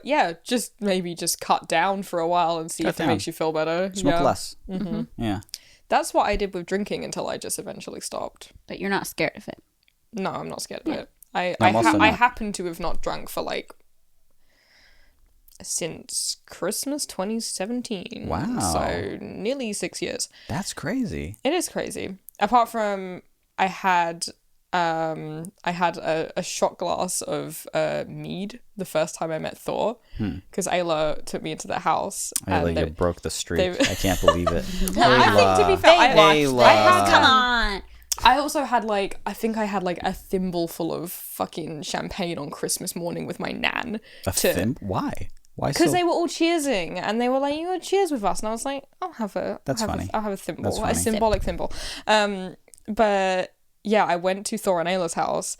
maybe just cut down for a while and see if it makes you feel better. Smoke less. Mm-hmm. Yeah. That's what I did with drinking until I just eventually stopped. But you're not scared of it. No, I'm not scared of it. I also not. happen to have not drunk for like since Christmas 2017. Wow. So nearly 6 years. That's crazy. It is crazy. Apart from I had I had a shot glass of mead the first time I met Thor, because Ayla took me into their house. Ayla, you broke the streak. I can't believe it. I think, to be fair, Come on. I also had I think I had a thimble full of fucking champagne on Christmas morning with my nan. Why? Why? Because they were all cheersing and they were like, "You want to cheers with us?" And I was like, "I'll have a." That's funny. I'll have a thimble, That's funny. a symbolic thimble. But yeah, I went to Thor and Ayla's house,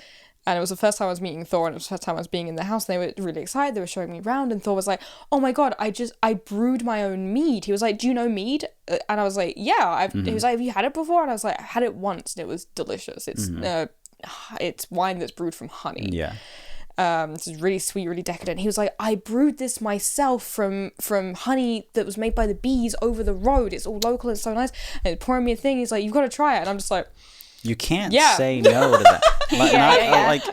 and it was the first time I was meeting Thor, and it was the first time I was being in the house. And they were really excited. They were showing me around, and Thor was like, "Oh my god, I brewed my own mead." He was like, "Do you know mead?" And I was like, "Yeah." He was like, "Have you had it before?" And I was like, "I had it once, and it was delicious. It's wine that's brewed from honey." Yeah. This is really sweet, really decadent. He was like, "I brewed this myself from honey that was made by the bees over the road. It's all local and so nice." And he's pouring me a thing. He's like, "You've got to try it." And I'm just like, you can't say no to that.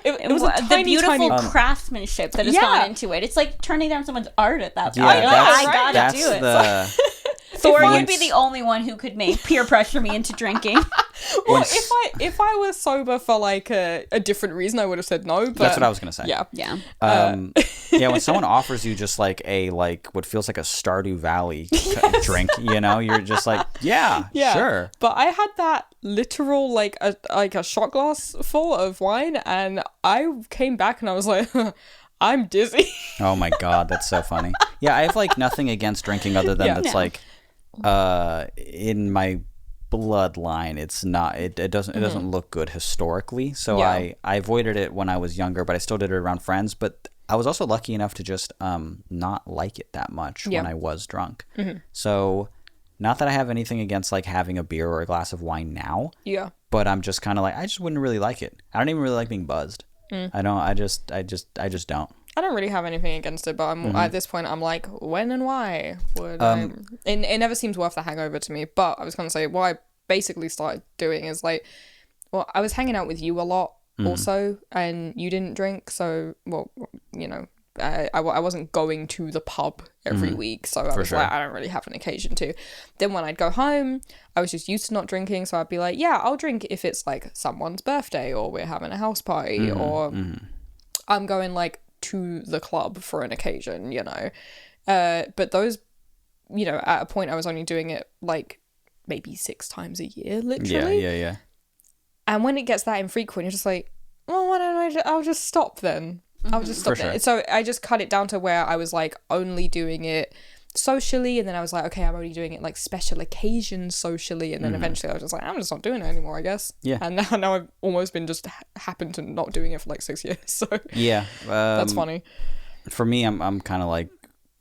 It was the beautiful craftsmanship that has gone into it. It's like turning down someone's art at that point. Yeah, I gotta do it. Thor would be the only one who could peer pressure me into drinking. Well, if I was sober for a different reason, I would have said no. But that's what I was gonna say. Yeah. Yeah. When someone offers you just a what feels like a Stardew Valley drink, you're just like, yeah, sure. But I had that literal a shot glass full of wine, and I came back and I was like, I'm dizzy. Oh my god, that's so funny. Yeah, I have nothing against drinking other than in my bloodline. It's not. It doesn't look good historically. So I avoided it when I was younger, but I still did it around friends. But I was also lucky enough to just not like it that much when I was drunk. So not that I have anything against having a beer or a glass of wine now. Yeah. But I'm just kind of I just wouldn't really like it. I don't even really like being buzzed. I don't. I just don't. I don't really have anything against it, but I'm at this point, I'm like, when and why would I? It never seems worth the hangover to me. But I was going to say, what I basically started doing is I was hanging out with you a lot also, and you didn't drink, so I wasn't going to the pub every week, so I was I don't really have an occasion to. Then when I'd go home, I was just used to not drinking, so I'd be like, yeah, I'll drink if it's someone's birthday or we're having a house party or I'm going to the club for an occasion, but those, at a point I was only doing it maybe 6 times a year, literally. Yeah. And when it gets that infrequent, you're just like, well, why don't I'll just stop then. I'll just stop then. So I just cut it down to where I was only doing it socially, and then I was like, okay, I'm only doing it special occasions socially, and then eventually I was just like, I'm just not doing it anymore, I guess. Yeah. And now I've almost been just happened to not doing it for 6 years. So yeah, that's funny. For me, I'm kind of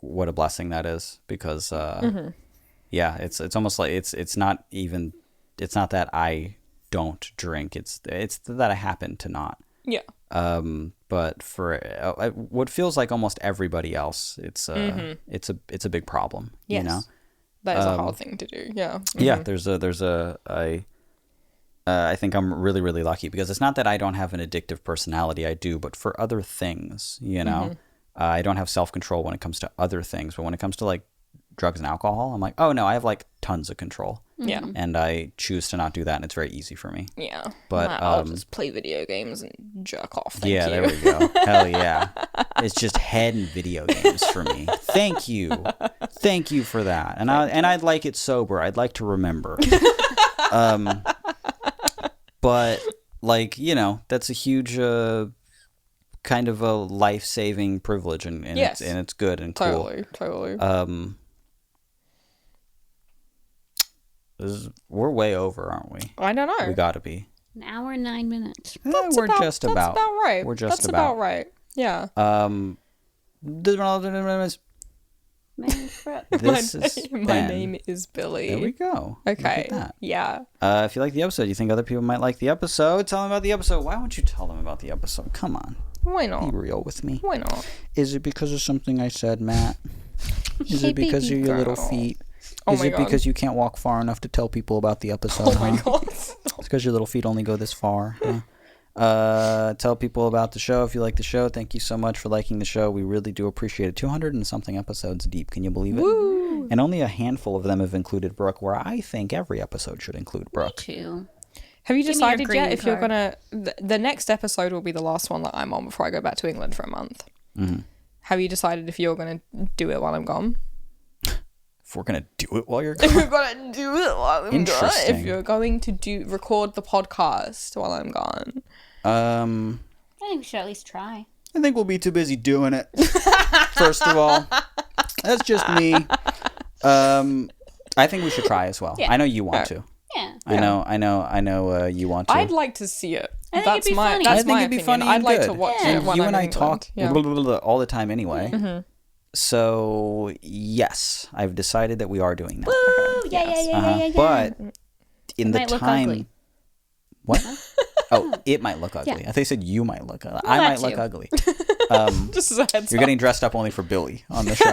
what a blessing that is, because yeah, it's almost it's not that I don't drink, it's that I happen to not. Yeah. But for what feels like almost everybody else, it's a big problem. Yes. That is a hard thing to do. Yeah. Yeah. I think I'm really, really lucky, because it's not that I don't have an addictive personality. I do, but for other things, I don't have self-control when it comes to other things. But when it comes to drugs and alcohol, I'm like, oh no, I have tons of control. Yeah. And I choose to not do that, and it's very easy for me. Yeah. But I'll just play video games and jerk off. Thank you. There we go. Hell yeah. It's just head and video games for me. Thank you for that. And I'd like it sober. I'd like to remember. But that's a huge kind of a life-saving privilege, and yes. it's good and cool. Totally. We're way over, aren't we? I don't know. We gotta be. An hour and 9 minutes. We're just about. That's about right. We're just that's about right. Yeah. My name is Billy. There we go. Okay. Yeah. If you like the episode, you think other people might like the episode, tell them about the episode. Why won't you tell them about the episode? Come on. Why not? Be real with me. Why not? Is it because of something I said, Matt? Is it because of your little feet? Oh Is it because you can't walk far enough to tell people about the episode? Oh my god. It's because your little feet only go this far. Huh? Tell people about the show if you like the show. Thank you so much for liking the show. We really do appreciate it. 200 and something episodes deep. Can you believe it? Woo! And only a handful of them have included Brooke, where I think every episode should include Brooke. Me too. Have you Give me your decided green yet if you're card. gonna? The next episode will be the last one that I'm on before I go back to England for a month. Have you decided if you're gonna do it while I'm gone? If we're gonna do it while you're If gone. you're gonna do it while I'm gone. Interesting. If you're going to record the podcast while I'm gone. I think we should at least try. I think we'll be too busy doing it. First of all, that's just me. I think we should try as well. Yeah. I know you want to. Yeah. I know. You want to. I'd like to see it. I think That's it'd be my funny. that's I think my it'd be opinion. funny. I'd and like good. to watch Yeah. it when You I'm and I in talk England. all the time anyway. So yes, I've decided that we are doing that. Woo! Yeah. But in the might look time, ugly. what? Oh, it might look ugly. I think you said you might look ugly. I that might look too. ugly. Just as a heads You're up. getting dressed up only for Billy on the show.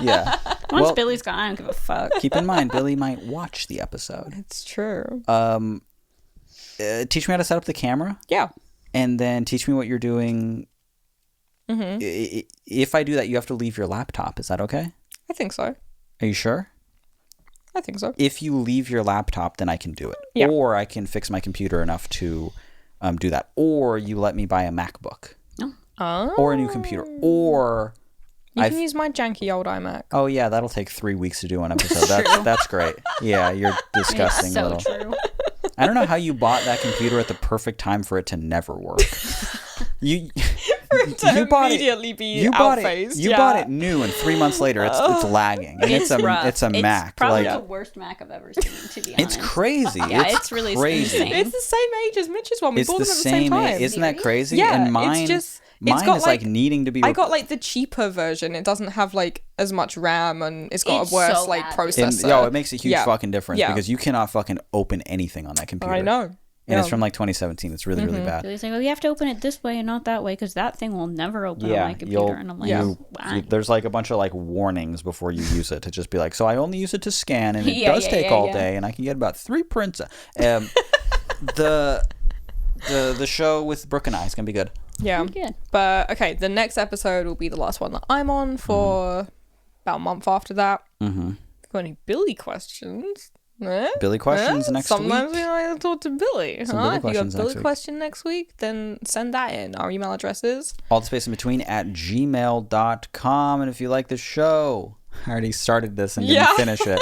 Yeah. Once Well, Billy's gone, I don't give a fuck. keep in mind, Billy might watch the episode. It's true. Teach me how to set up the camera, Yeah. and then teach me what you're doing. If I do that, you have to leave your laptop. Is that okay? I think so. Are you sure? I think so. If you leave your laptop, then I can do it. Yeah. Or I can fix my computer enough to do that. Or you let me buy a MacBook. Oh. Or a new computer. Or You can use my janky old iMac. oh yeah, that'll take 3 weeks to do one episode. That's great. Yeah, you're disgusting It's so little. true. I don't know how you bought that computer at the perfect time for it to never work. You bought immediately it. be You bought it. outphased, You yeah. bought it new, and 3 months later, it's lagging, and it's rough. a Mac. Probably Like the worst Mac I've ever seen, to be honest. it's crazy. Yeah, it's really crazy. insane. It's the same age as Mitch's one. We It's bought the them at the same same. time. Isn't that crazy? Yeah, and mine, it's just mine got is like needing to be. I got like the cheaper version. It doesn't have like as much RAM and it's got It's a worse so like bad. processor. it makes a huge Yeah. fucking difference Yeah. because you cannot fucking open anything on that computer. I know. And it's from like 2017. It's really, really bad. Billy's like, oh, you have to open it this way and not that way because that thing will never open Yeah, on my computer. And I'm like, why? there's like a bunch of like warnings before you use it to just be like, so I only use it to scan, and it Yeah, does yeah, take yeah, all yeah. day, and I can get about 3 prints. The show with Brooke and I is gonna be good. Yeah. Good. But okay, the next episode will be the last one that I'm on for about a month after that. Mm-hmm. Got any Billy questions? Eh? Billy questions next Sometimes week. we like to talk to Billy. Some Huh? Billy If you got questions a Billy next week. question next week, then send that in. Our email address is All the space in between at gmail.com. And if you like the show, I already started this and didn't Yeah. finish it.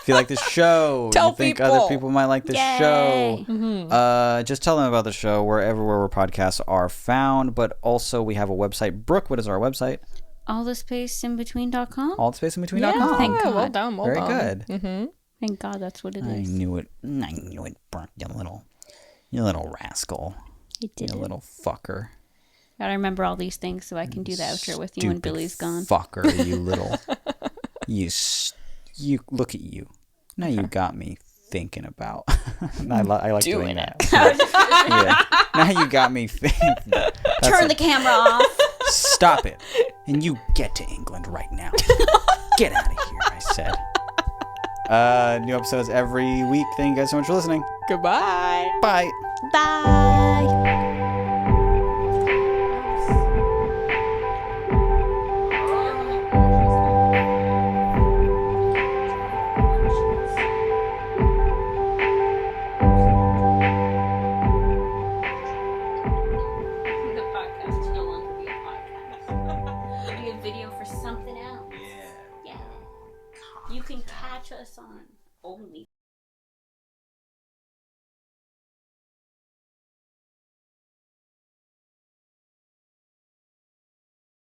If you like the show, Tell you think people. other people might like the Yay. show, just tell them about the show wherever podcasts are found. But also, we have a website. Brooke, what is our website? Allthespaceinbetween.com? Allthespaceinbetween.com. thank Oh, well God. done, well Very done. good. Mm-hmm. Thank God that's what it I is. knew it, Brooke. You little rascal. You did You it. little fucker. Gotta remember all these things so I can do the outro with you when Stupid Billy's gone. Fucker, you little. You look at you. Now you got me thinking about. I like doing that. Yeah. Now you got me thinking. Turn the camera off. Stop it. And you get to England right now. Get out of here, I said. New episodes every week. Thank you guys so much for listening. Goodbye. Bye. Bye. You can catch us on only